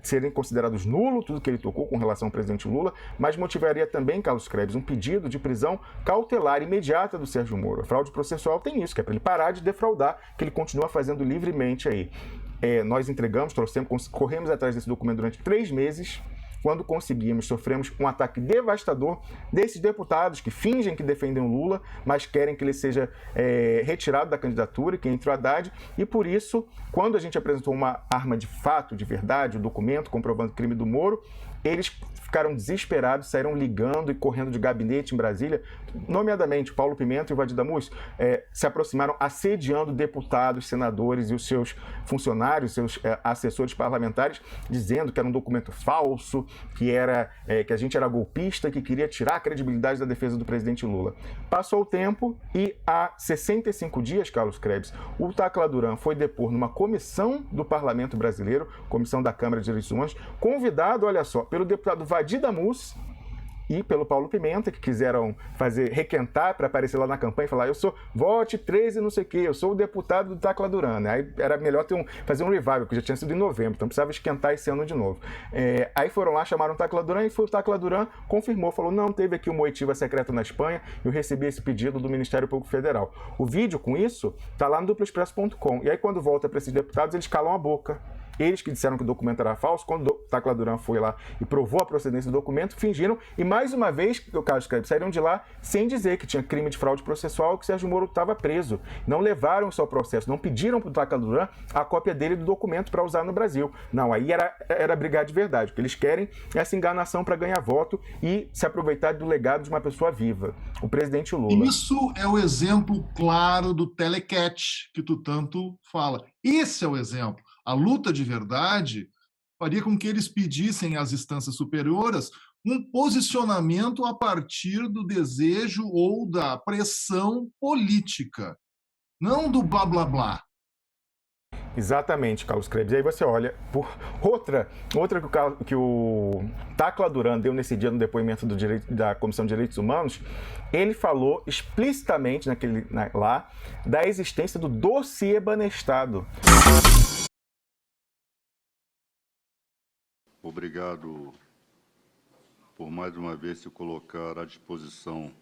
serem considerados nulo tudo que ele tocou com relação ao presidente Lula, mas motivaria também, Carlos Krebs, um pedido de prisão cautelar imediata do Sérgio Moro. A fraude processual tem isso, que é para ele parar de defraudar, que ele continua fazendo livremente aí. Nós entregamos, trouxemos, corremos atrás desse documento durante 3 meses. Quando conseguimos, sofremos um ataque devastador desses deputados que fingem que defendem o Lula, mas querem que ele seja retirado da candidatura, que entre o Haddad. E por isso, quando a gente apresentou uma arma de fato, de verdade, o documento comprovando o crime do Moro, eles ficaram desesperados, saíram ligando e correndo de gabinete em Brasília, nomeadamente Paulo Pimenta e o Vadir Damus, se aproximaram assediando deputados, senadores e os seus funcionários, seus assessores parlamentares, dizendo que era um documento falso, que a gente era golpista, que queria tirar a credibilidade da defesa do presidente Lula. Passou o tempo e há 65 dias, Carlos Krebs, o Tacla Duran foi depor numa comissão do Parlamento Brasileiro, comissão da Câmara de Direitos Humanos, convidado, olha só, pelo deputado Vadir Damus e pelo Paulo Pimenta, que quiseram requentar para aparecer lá na campanha e falar: eu sou vote 13 não sei o quê, eu sou o deputado do Tacla Duran. Né? Aí era melhor fazer um revival, porque já tinha sido em novembro, então precisava esquentar esse ano de novo. Aí foram lá, chamaram o Tacla Duran e o Tacla Duran confirmou, falou: não, teve aqui uma oitiva secreta na Espanha, eu recebi esse pedido do Ministério Público Federal. O vídeo com isso está lá no duploexpresso.com. E aí quando volta para esses deputados, eles calam a boca. Eles que disseram que o documento era falso, quando o Tacla Duran foi lá e provou a procedência do documento, fingiram e mais uma vez, o Carlos Krebs, saíram de lá sem dizer que tinha crime de fraude processual, que o Sérgio Moro estava preso. Não levaram isso ao processo, não pediram para o Tacla Duran a cópia dele do documento para usar no Brasil. Não, aí era brigar de verdade. O que eles querem é essa enganação para ganhar voto e se aproveitar do legado de uma pessoa viva, o presidente Lula. Isso é o exemplo claro do telecat que tu tanto fala. Esse é o exemplo. A luta de verdade faria com que eles pedissem às instâncias superiores um posicionamento a partir do desejo ou da pressão política, não do blá blá blá. Exatamente, Carlos Krebs. E aí você olha por outra que o Tacla Duran deu nesse dia no depoimento da Comissão de Direitos Humanos, ele falou explicitamente lá da existência do dossiê Banestado. Obrigado por mais uma vez se colocar à disposição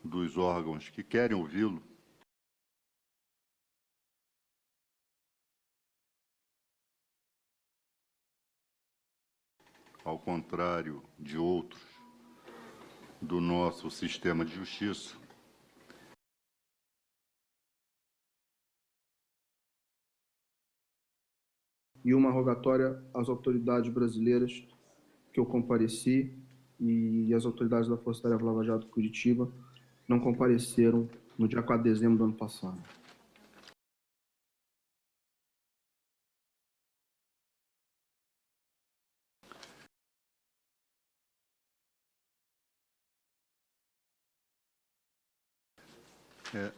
dos órgãos que querem ouvi-lo. Ao contrário de outros do nosso sistema de justiça, e uma rogatória às autoridades brasileiras que eu compareci e as autoridades da Força Tarefa Lava Jato Curitiba não compareceram no dia 4 de dezembro do ano passado.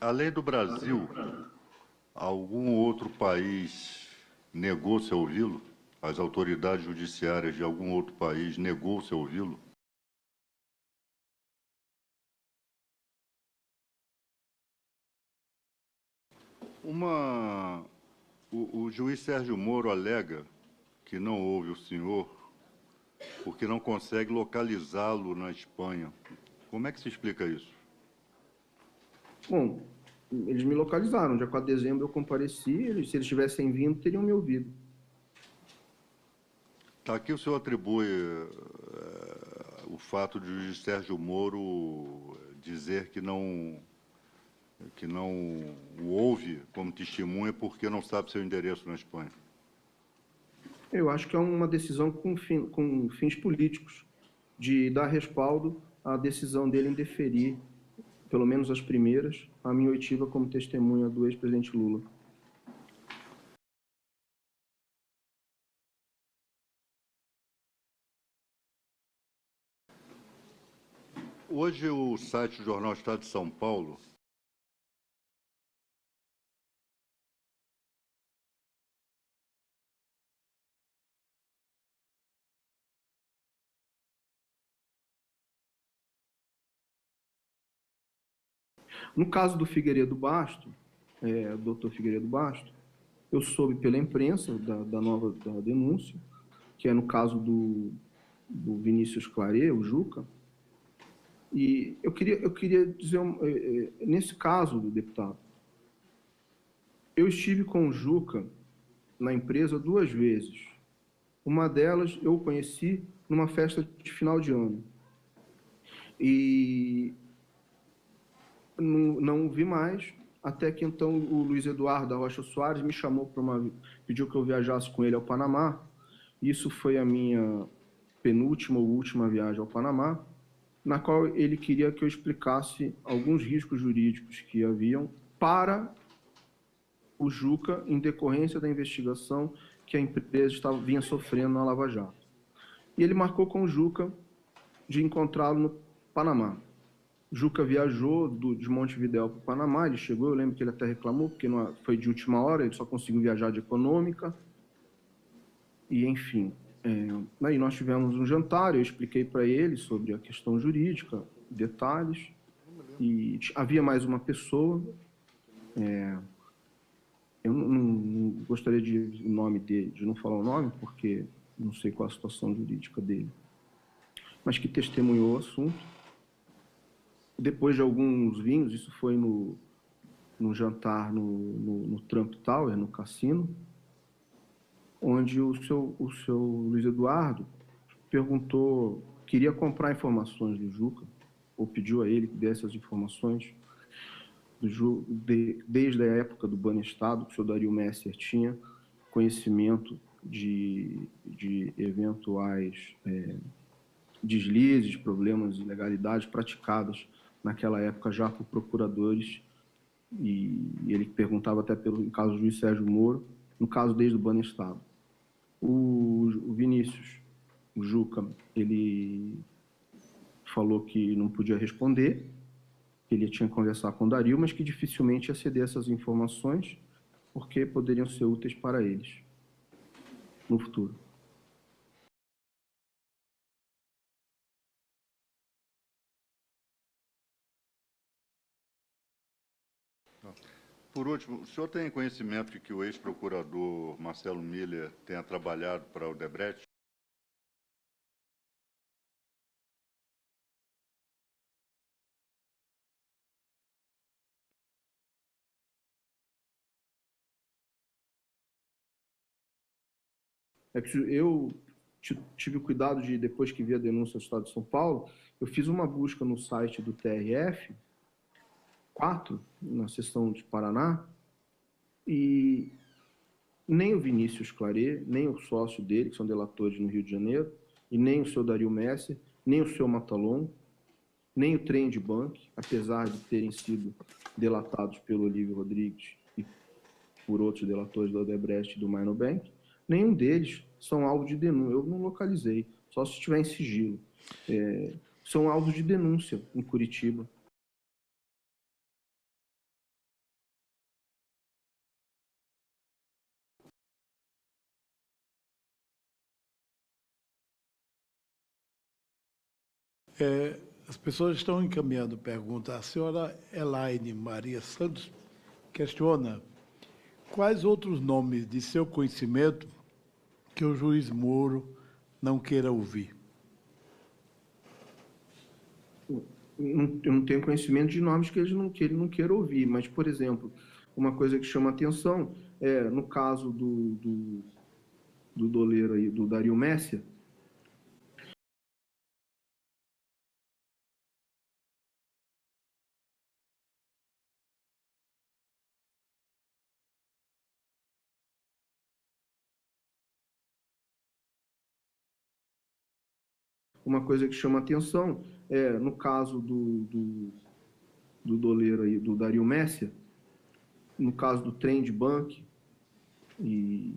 além do Brasil, algum outro país negou-se a ouvi-lo? As autoridades judiciárias de algum outro país negou-se a ouvi-lo? O juiz Sérgio Moro alega que não ouve o senhor porque não consegue localizá-lo na Espanha. Como é que se explica isso? Bom, eles me localizaram. Dia 4 de dezembro eu compareci. Se eles tivessem vindo, teriam me ouvido. Tá, aqui o senhor atribui o fato de o juiz Sérgio Moro dizer que não o ouve como testemunha porque não sabe seu endereço na Espanha. Eu acho que é uma decisão com fins políticos, de dar respaldo à decisão dele em deferir, pelo menos as primeiras, a minha oitiva como testemunha do ex-presidente Lula. Hoje o site do Jornal Estado de São Paulo No caso do Figueiredo Basto, doutor Figueiredo Basto, Eu soube pela imprensa da denúncia, que é no caso do Vinícius Claret, o Juca. E eu queria dizer, nesse caso, deputado, eu estive com o Juca na empresa 2 vezes. Uma delas eu o conheci numa festa de final de ano. E não o vi mais, até que então o Luiz Eduardo da Rocha Soares me chamou pediu que eu viajasse com ele ao Panamá. Isso foi a minha penúltima ou última viagem ao Panamá, na qual ele queria que eu explicasse alguns riscos jurídicos que haviam para o Juca em decorrência da investigação que a empresa vinha sofrendo na Lava Jato. E ele marcou com o Juca de encontrá-lo no Panamá. O Juca viajou de Montevidéu para o Panamá, ele chegou, eu lembro que ele até reclamou, porque foi de última hora, ele só conseguiu viajar de econômica. E, enfim, aí nós tivemos um jantar, eu expliquei para ele sobre a questão jurídica, detalhes, e havia mais uma pessoa, eu não gostaria de não falar o nome, porque não sei qual a situação jurídica dele, mas que testemunhou o assunto. Depois de alguns vinhos, isso foi no jantar no Trump Tower, no cassino, onde o seu Luiz Eduardo queria comprar informações do Juca, ou pediu a ele que desse as informações desde a época do Banestado, que o senhor Dario Messer tinha conhecimento de eventuais deslizes, problemas, ilegalidades praticadas naquela época já por procuradores, e ele perguntava até no caso do juiz Sérgio Moro, no caso desde o Banestado. O Vinícius, o Juca, ele falou que não podia responder, que ele tinha que conversar com o Dario, mas que dificilmente ia ceder essas informações, porque poderiam ser úteis para eles no futuro. Por último, o senhor tem conhecimento de que o ex-procurador Marcelo Miller tenha trabalhado para o Odebrecht? Eu tive cuidado de, depois que vi a denúncia do Estado de São Paulo, eu fiz uma busca no site do TRF 4, na seção de Paraná, e nem o Vinícius Claret, nem o sócio dele, que são delatores no Rio de Janeiro, e nem o seu Dario Messer, nem o seu Matalon, nem o Trend Bank, apesar de terem sido delatados pelo Olívio Rodrigues e por outros delatores do Odebrecht e do Minor Bank, nenhum deles são alvo de denúncia. Eu não localizei, só se estiver em sigilo. São alvos de denúncia em Curitiba. As pessoas estão encaminhando perguntas. A senhora Elaine Maria Santos questiona quais outros nomes de seu conhecimento que o juiz Moro não queira ouvir. Eu não tenho conhecimento de nomes que ele não queira ouvir, mas, por exemplo, uma coisa que chama atenção é, no caso do doleiro aí, do Dario Messer, uma coisa que chama atenção é, no caso do doleiro aí, do Dario Messer, no caso do Trend Bank e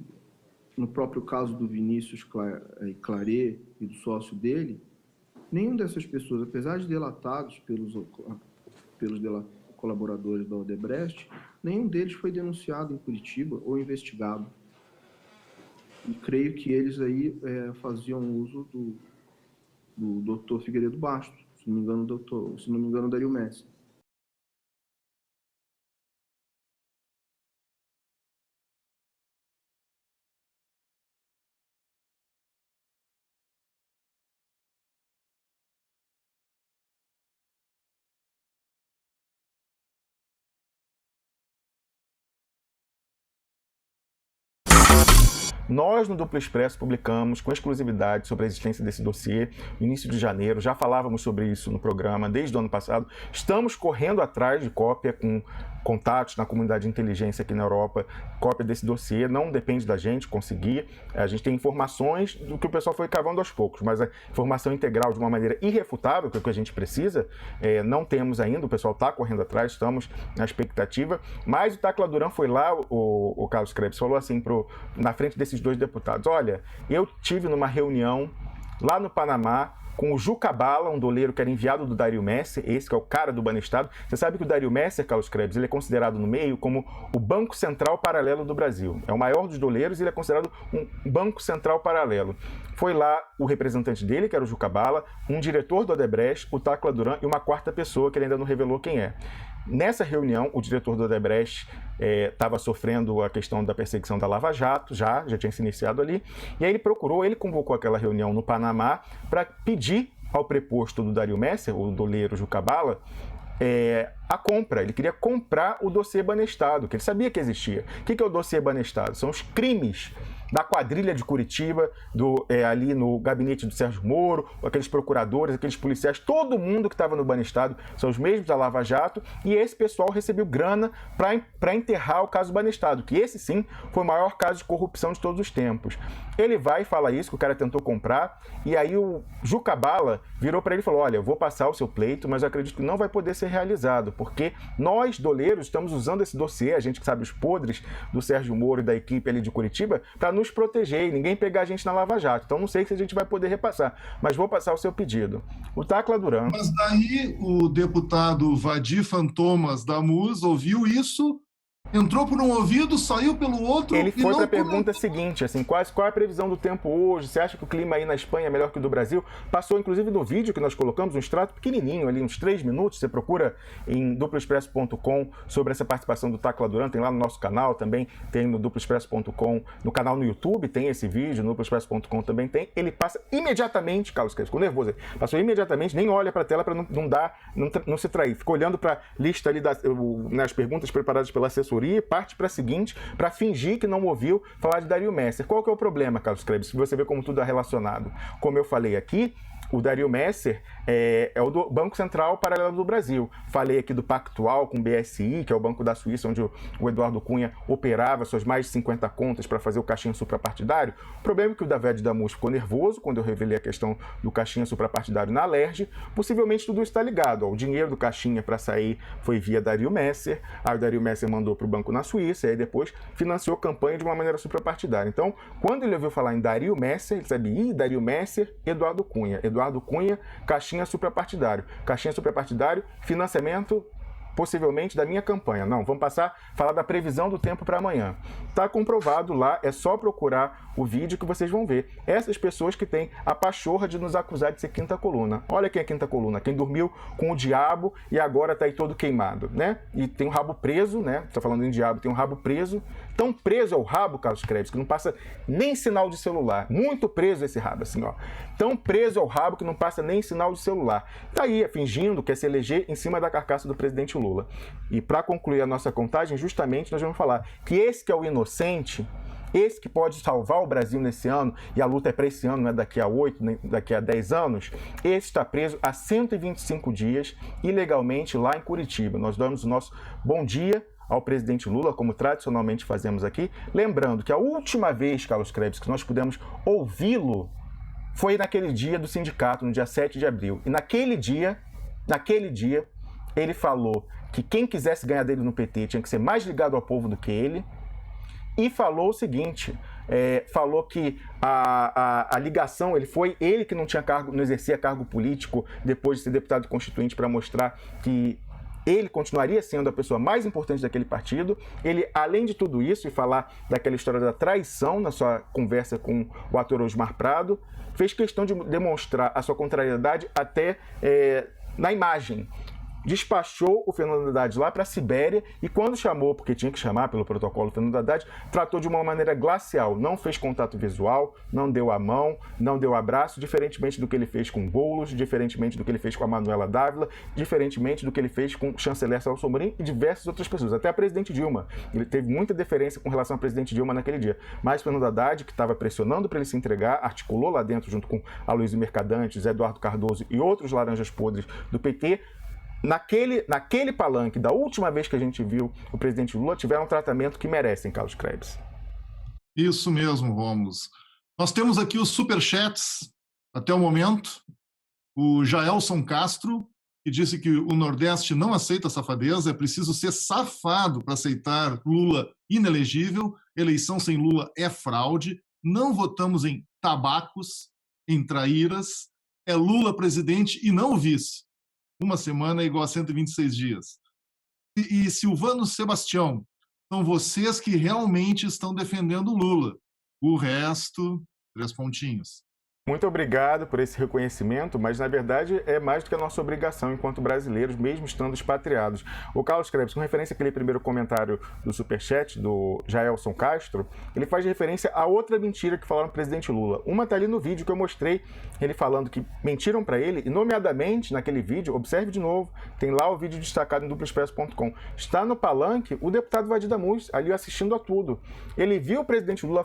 no próprio caso do Vinícius Claret e do sócio dele, nenhum dessas pessoas, apesar de delatados pelos colaboradores da Odebrecht, nenhum deles foi denunciado em Curitiba ou investigado. E creio que eles aí faziam uso do Dr. Figueiredo Bastos, se não me engano, Dario Messer. Nós, no Duplo Expresso, publicamos com exclusividade sobre a existência desse dossiê no início de janeiro. Já falávamos sobre isso no programa desde o ano passado. Estamos correndo atrás de cópia com contatos na comunidade de inteligência aqui na Europa, cópia desse dossiê. Não depende da gente conseguir. A gente tem informações do que o pessoal foi cavando aos poucos, mas a informação integral de uma maneira irrefutável, que é o que a gente precisa, não temos ainda. O pessoal está correndo atrás, estamos na expectativa. Mas o Tacla Duran foi lá, o Carlos Krebs falou assim, na frente desses dois deputados: olha, eu tive numa reunião lá no Panamá com o Juca Bala, um doleiro que era enviado do Dario Messer, esse que é o cara do Banestado. Você sabe que o Dario Messer, Carlos Krebs, ele é considerado no meio como o Banco Central Paralelo do Brasil. É o maior dos doleiros e ele é considerado um Banco Central Paralelo. Foi lá o representante dele, que era o Juca Bala, um diretor do Odebrecht, o Tacla Duran e uma quarta pessoa que ele ainda não revelou quem é. Nessa reunião, o diretor do Odebrecht estava sofrendo a questão da perseguição da Lava Jato, já tinha se iniciado ali, e aí ele convocou aquela reunião no Panamá para pedir ao preposto do Dario Messer, o doleiro Juca Bala, a compra. Ele queria comprar o dossiê Banestado, que ele sabia que existia. O que é o dossiê Banestado? São os crimes da quadrilha de Curitiba, ali no gabinete do Sérgio Moro, aqueles procuradores, aqueles policiais, todo mundo que estava no Banestado são os mesmos da Lava Jato, e esse pessoal recebeu grana para enterrar o caso Banestado, que esse sim foi o maior caso de corrupção de todos os tempos. Ele vai e fala isso, que o cara tentou comprar, e aí o Juca Bala virou para ele e falou: olha, eu vou passar o seu pleito, mas eu acredito que não vai poder ser realizado, porque nós, doleiros, estamos usando esse dossiê, a gente que sabe os podres do Sérgio Moro e da equipe ali de Curitiba, para nos proteger e ninguém pegar a gente na Lava Jato. Então não sei se a gente vai poder repassar, mas vou passar o seu pedido. O Tacla Duran... Mas daí o deputado Vadir Fantomas da MUS ouviu isso, entrou por um ouvido, saiu pelo outro... Ele foi para a pergunta seguinte, assim, qual é a previsão do tempo hoje? Você acha que o clima aí na Espanha é melhor que o do Brasil? Passou, inclusive, no vídeo que nós colocamos, um extrato pequenininho ali, uns 3 minutos. Você procura em duploexpresso.com sobre essa participação do Tacla Duran, tem lá no nosso canal, também tem no duploexpresso.com, no canal no YouTube tem esse vídeo, no duploexpresso.com também tem. Ele passa imediatamente, Carlos Krebs, ficou nervoso, passou imediatamente, nem olha para a tela para não se trair. Ficou olhando para a lista ali nas perguntas preparadas pela assessoria, parte para a seguinte, para fingir que não ouviu falar de Dario Messer. Qual que é o problema, Carlos Krebs? Se você vê como tudo é relacionado. Como eu falei aqui, o Dario Messer é o do Banco Central Paralelo do Brasil. Falei aqui do Pactual com o BSI, que é o banco da Suíça, onde o Eduardo Cunha operava suas mais de 50 contas para fazer o caixinha suprapartidário. O problema é que o David Damus ficou nervoso quando eu revelei a questão do caixinha suprapartidário na Alerj. Possivelmente tudo está ligado. O dinheiro do caixinha para sair foi via Dario Messer, aí o Dario Messer mandou para o banco na Suíça, e aí depois financiou campanha de uma maneira suprapartidária. Então, quando ele ouviu falar em Dario Messer, ele sabia: Dario Messer, Eduardo Cunha, caixinha suprapartidário. Caixinha suprapartidário, financiamento possivelmente da minha campanha. Não, vamos falar da previsão do tempo para amanhã. Está comprovado lá, é só procurar o vídeo que vocês vão ver. Essas pessoas que têm a pachorra de nos acusar de ser quinta coluna. Olha quem é quinta coluna, quem dormiu com o diabo e agora está aí todo queimado, né? E tem o rabo preso, né? Está falando em diabo, tem um rabo preso. Tão preso é o rabo, Carlos Krebs, que não passa nem sinal de celular. Muito preso esse rabo, assim, ó. Tão preso é o rabo que não passa nem sinal de celular. Tá aí, fingindo que quer se eleger em cima da carcaça do presidente Lula. E para concluir a nossa contagem, justamente nós vamos falar que esse que é o inocente, esse que pode salvar o Brasil nesse ano, e a luta é para esse ano, não é daqui a 8, nem daqui a 10 anos, esse está preso há 125 dias, ilegalmente, lá em Curitiba. Nós damos o nosso bom dia ao presidente Lula, como tradicionalmente fazemos aqui, lembrando que a última vez, Carlos Krebs, que nós pudemos ouvi-lo foi naquele dia do sindicato, no dia 7 de abril. E naquele dia, ele falou que quem quisesse ganhar dele no PT tinha que ser mais ligado ao povo do que ele, e falou o seguinte, falou que a ligação, ele que não tinha cargo, não exercia cargo político depois de ser deputado constituinte, para mostrar que ele continuaria sendo a pessoa mais importante daquele partido. Ele, além de tudo isso, e falar daquela história da traição na sua conversa com o ator Osmar Prado, fez questão de demonstrar a sua contrariedade até na imagem. despachou o Fernando Haddad lá para a Sibéria e quando chamou, porque tinha que chamar pelo protocolo o Fernando Haddad, tratou de uma maneira glacial, não fez contato visual, não deu a mão, não deu abraço, diferentemente do que ele fez com Boulos, diferentemente do que ele fez com a Manuela Dávila, diferentemente do que ele fez com o chanceler Celso Amorim e diversas outras pessoas, até a presidente Dilma. Ele teve muita deferência com relação à presidente Dilma naquele dia. Mas Fernando Haddad, que estava pressionando para ele se entregar, articulou lá dentro, junto com Aloysio Mercadante, Zé Eduardo Cardoso e outros laranjas podres do PT, naquele palanque, da última vez que a gente viu o presidente Lula, tiveram um tratamento que merecem, Carlos Krebs. Isso mesmo, Rômulus. Nós temos aqui os superchats, até o momento. O Jaelson Castro, que disse que o Nordeste não aceita safadeza, é preciso ser safado para aceitar Lula inelegível, eleição sem Lula é fraude, não votamos em tabacos, em traíras, é Lula presidente e não o vice. Uma semana é igual a 126 dias. E Silvano Sebastião, são vocês que realmente estão defendendo Lula. O resto, 3 pontinhos. Muito obrigado por esse reconhecimento, mas na verdade é mais do que a nossa obrigação enquanto brasileiros, mesmo estando expatriados. O Carlos Krebs, com referência àquele primeiro comentário do Superchat, do Jaelson Castro, ele faz referência a outra mentira que falaram do presidente Lula. Uma está ali no vídeo que eu mostrei, ele falando que mentiram para ele, e nomeadamente naquele vídeo, observe de novo, tem lá o vídeo destacado em duploexpresso.com. Está no palanque o deputado Vadir Damus, ali assistindo a tudo. Ele viu o presidente Lula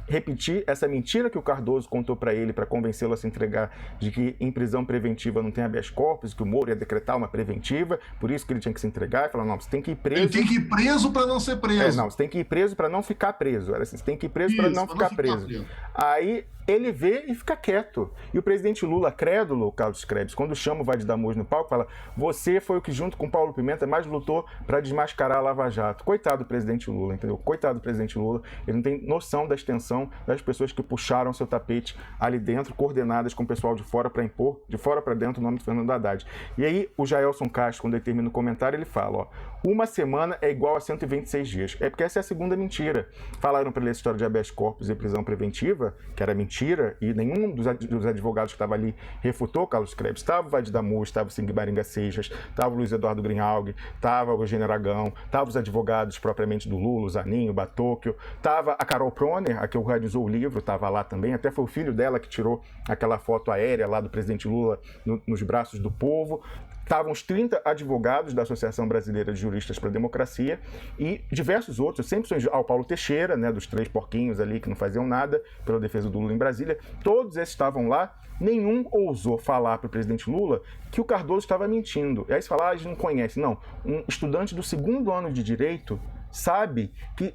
repetir essa mentira que o Cardoso contou para ele para convencê-lo a se entregar de que em prisão preventiva não tem habeas corpus, que o Moro ia decretar uma preventiva, por isso que ele tinha que se entregar e falar, não, você tem que ir preso. Ele tem que ir preso para não ser preso. Não, você tem que ir preso para não ficar preso. Era assim, você tem que ir preso para não ficar preso. Aí ele vê e fica quieto. E o presidente Lula, crédulo, Carlos Krebs, quando chama o Vadir Damus no palco, fala, você foi o que junto com Paulo Pimenta mais lutou para desmascarar a Lava Jato. Coitado do presidente Lula, entendeu? Coitado do presidente Lula, ele não tem noção da extensão das pessoas que puxaram seu tapete ali dentro, coordenadas com o pessoal de fora para impor, de fora para dentro, o nome do Fernando Haddad. E aí o Jaelson Castro, quando ele termina o comentário, ele fala, uma semana é igual a 126 dias. É porque essa é a segunda mentira. Falaram para ele a história de habeas corpus e prisão preventiva, que era mentira, e nenhum dos advogados que estava ali refutou, Carlos Krebs. Estava o Vadir Damus, estava o Singbaringa Seixas, estava o Luiz Eduardo Greenhalgh, estava o Eugênio Aragão, estava os advogados propriamente do Lula, o Zanin, o Batóquio, estava a Carol Proner, a que organizou o livro, estava lá também, até foi o filho dela que tirou aquela foto aérea lá do presidente Lula nos braços do povo. Estavam os 30 advogados da Associação Brasileira de Juristas para a Democracia e diversos outros, sempre são o Paulo Teixeira, né, dos 3 porquinhos ali que não faziam nada pela defesa do Lula em Brasília, todos esses estavam lá, nenhum ousou falar para o presidente Lula que o Cardoso estava mentindo. E aí você fala, a gente não conhece. Não, um estudante do 2º ano de Direito sabe que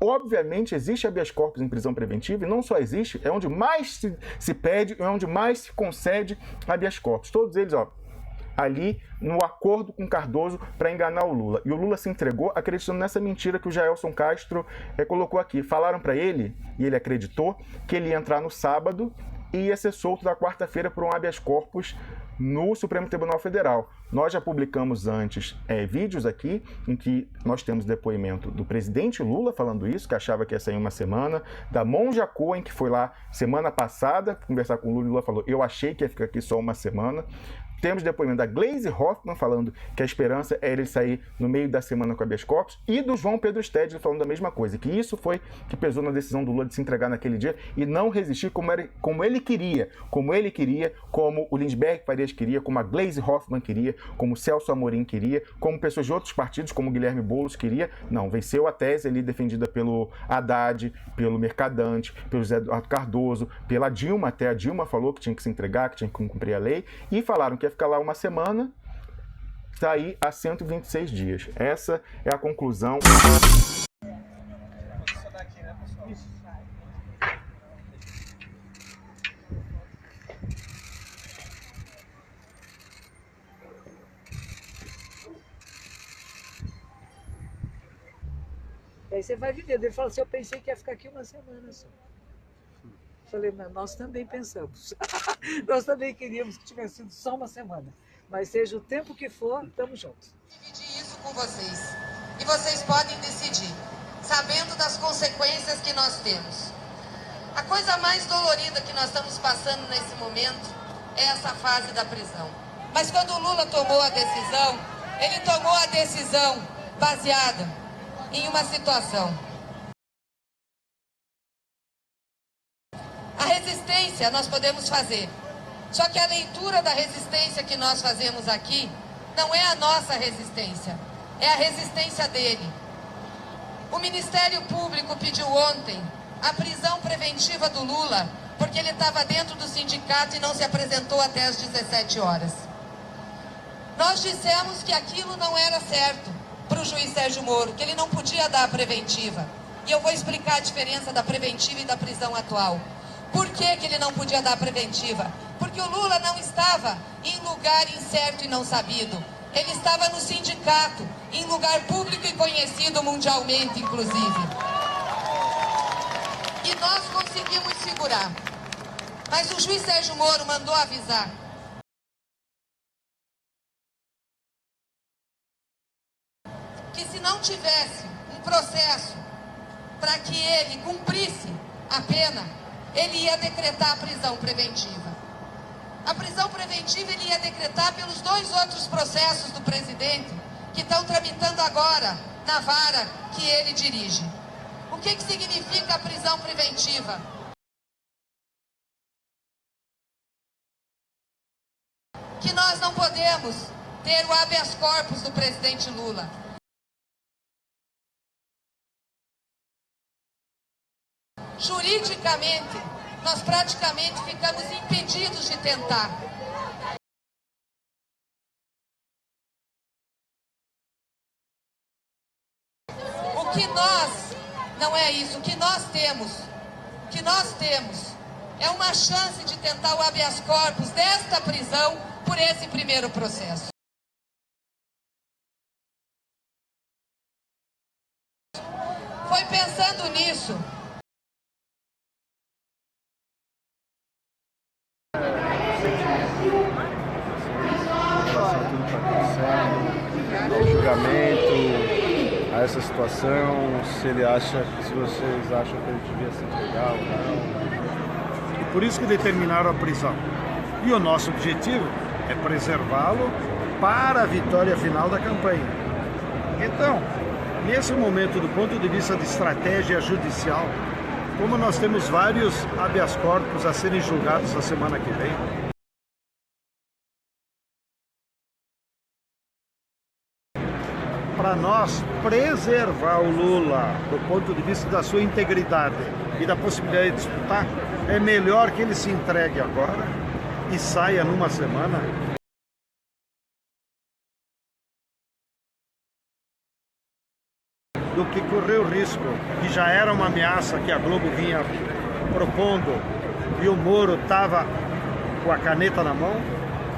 obviamente existe habeas corpus em prisão preventiva e não só existe, é onde mais se pede, é onde mais se concede habeas corpus. Todos eles, ali no acordo com Cardoso para enganar o Lula. E o Lula se entregou acreditando nessa mentira que o Jaelson Castro colocou aqui. Falaram para ele, e ele acreditou, que ele ia entrar no sábado e ia ser solto na quarta-feira por um habeas corpus no Supremo Tribunal Federal. Nós já publicamos antes vídeos aqui em que nós temos depoimento do presidente Lula falando isso, que achava que ia sair uma semana, da Monja Cohen, que foi lá semana passada conversar com o Lula, e o Lula falou, eu achei que ia ficar aqui só uma semana. Temos depoimento da Gleisi Hoffmann falando que a esperança é ele sair no meio da semana com habeas corpus, e do João Pedro Stedley falando da mesma coisa, que isso foi que pesou na decisão do Lula de se entregar naquele dia e não resistir como ele queria, como o Lindbergh Farias queria, como a Gleisi Hoffmann queria, como o Celso Amorim queria, como pessoas de outros partidos, como o Guilherme Boulos queria. Não, venceu a tese ali defendida pelo Haddad, pelo Mercadante, pelo Zé Eduardo Cardoso, pela Dilma, até a Dilma falou que tinha que se entregar, que tinha que cumprir a lei, e falaram que ia ficar lá uma semana, sair a 126 dias. Essa é a conclusão. Aí você vai vivendo. Ele fala assim, eu pensei que ia ficar aqui uma semana só. Falei, mas nós também pensamos. Nós também queríamos que tivesse sido só uma semana. Mas seja o tempo que for, estamos juntos. Dividir isso com vocês. E vocês podem decidir, sabendo das consequências que nós temos. A coisa mais dolorida que nós estamos passando nesse momento é essa fase da prisão. Mas quando o Lula tomou a decisão, ele tomou a decisão baseada em uma situação. A resistência nós podemos fazer, só que a leitura da resistência que nós fazemos aqui não é a nossa resistência, é a resistência dele. O Ministério Público pediu ontem a prisão preventiva do Lula porque ele estava dentro do sindicato e não se apresentou até às 17 horas. Nós dissemos que aquilo não era certo para o juiz Sérgio Moro, que ele não podia dar a preventiva. E eu vou explicar a diferença da preventiva e da prisão atual. Por que ele não podia dar a preventiva? Porque o Lula não estava em lugar incerto e não sabido. Ele estava no sindicato, em lugar público e conhecido mundialmente, inclusive. E nós conseguimos segurar. Mas o juiz Sérgio Moro mandou avisar que se não tivesse um processo para que ele cumprisse a pena, ele ia decretar a prisão preventiva. A prisão preventiva ele ia decretar pelos 2 outros processos do presidente que estão tramitando agora na vara que ele dirige. O que significa a prisão preventiva? Que nós não podemos ter o habeas corpus do presidente Lula. Juridicamente, nós praticamente ficamos impedidos de tentar. O que nós, não é isso, o que nós temos é uma chance de tentar o habeas corpus desta prisão por esse primeiro processo. Foi pensando nisso ao julgamento, a essa situação, se vocês acham que ele devia se entregar ou não. E por isso que determinaram a prisão. E o nosso objetivo é preservá-lo para a vitória final da campanha. Então, nesse momento, do ponto de vista de estratégia judicial, como nós temos vários habeas corpus a serem julgados na semana que vem, para nós preservar o Lula do ponto de vista da sua integridade e da possibilidade de disputar, é melhor que ele se entregue agora e saia numa semana. Do que correr o risco, que já era uma ameaça que a Globo vinha propondo e o Moro estava com a caneta na mão,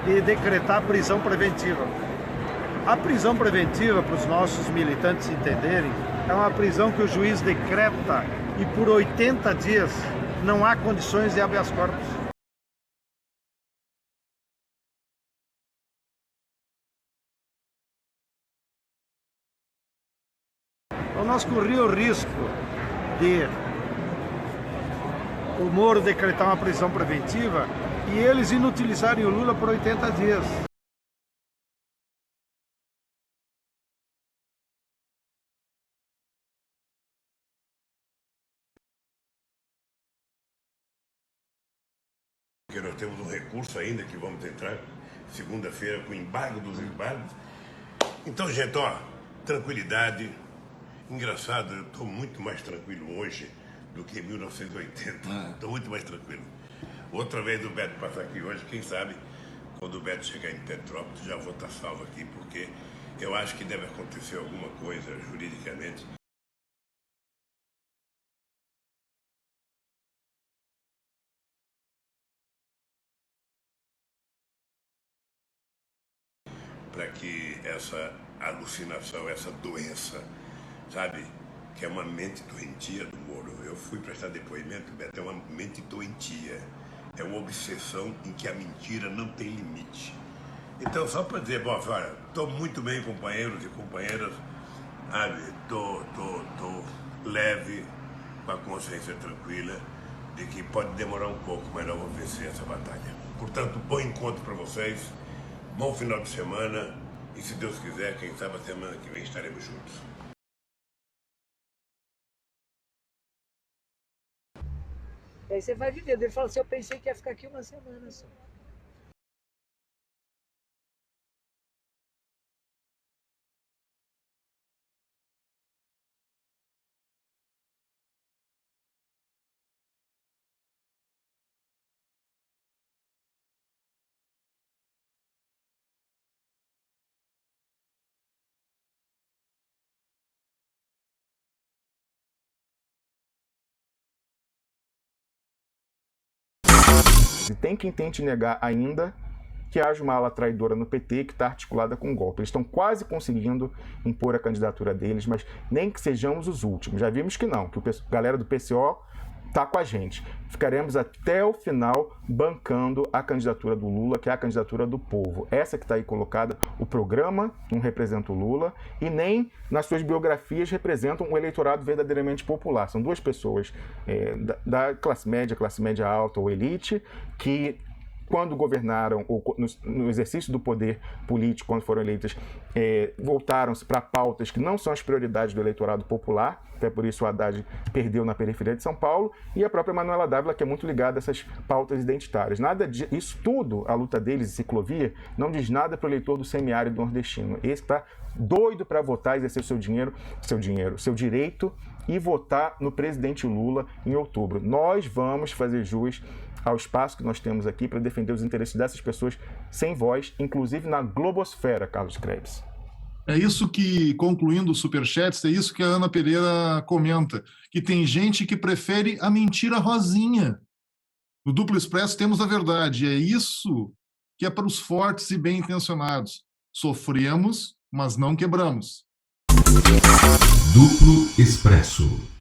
e decretar a prisão preventiva. A prisão preventiva, para os nossos militantes entenderem, é uma prisão que o juiz decreta e por 80 dias não há condições de habeas corpus. Então nós corríamos o risco de o Moro decretar uma prisão preventiva e eles inutilizarem o Lula por 80 dias. Porque nós temos um recurso ainda que vamos entrar segunda-feira com o embargo dos embargos. Então, gente, ó, tranquilidade. Engraçado, eu estou muito mais tranquilo hoje do que em 1980. Estou muito mais tranquilo. Outra vez o Beto passar aqui hoje, quem sabe, quando o Beto chegar em Petrópolis, já vou estar salvo aqui, porque eu acho que deve acontecer alguma coisa juridicamente. Para que essa alucinação, essa doença, sabe, que é uma mente doentia do Moro. Eu fui prestar depoimento, Beto, é uma mente doentia. É uma obsessão em que a mentira não tem limite. Então, só para dizer, bom, olha, estou muito bem, companheiros e companheiras, sabe, estou leve, com a consciência tranquila, de que pode demorar um pouco, mas nós vamos vencer essa batalha. Portanto, bom encontro para vocês. bom final de semana e, se Deus quiser, quem sabe a semana que vem estaremos juntos. E aí você vai vivendo. Ele fala assim, eu pensei que ia ficar aqui uma semana só. E tem quem tente negar ainda que haja uma ala traidora no PT que está articulada com o golpe. Eles estão quase conseguindo impor a candidatura deles, mas nem que sejamos os últimos. Já vimos que não, que a galera do PCO está com a gente. Ficaremos até o final bancando a candidatura do Lula, que é a candidatura do povo. Essa que está aí colocada, o programa não representa o Lula e nem nas suas biografias representam um eleitorado verdadeiramente popular. São duas pessoas da classe média alta ou elite, que quando governaram, ou no exercício do poder político, quando foram eleitas, voltaram-se para pautas que não são as prioridades do eleitorado popular, até por isso o Haddad perdeu na periferia de São Paulo, e a própria Manuela Dávila, que é muito ligada a essas pautas identitárias. Nada isso tudo, a luta deles em ciclovia, não diz nada para o eleitor do semiárido nordestino. Esse está doido para votar, exercer seu direito e votar no presidente Lula em outubro. Nós vamos fazer jus ao espaço que nós temos aqui para defender os interesses dessas pessoas sem voz, inclusive na globosfera, Carlos Krebs. É isso que, concluindo o Superchats, é isso que a Ana Pereira comenta, que tem gente que prefere a mentira rosinha. No Duplo Expresso temos a verdade, é isso que é para os fortes e bem-intencionados. Sofremos, mas não quebramos. Duplo Expresso.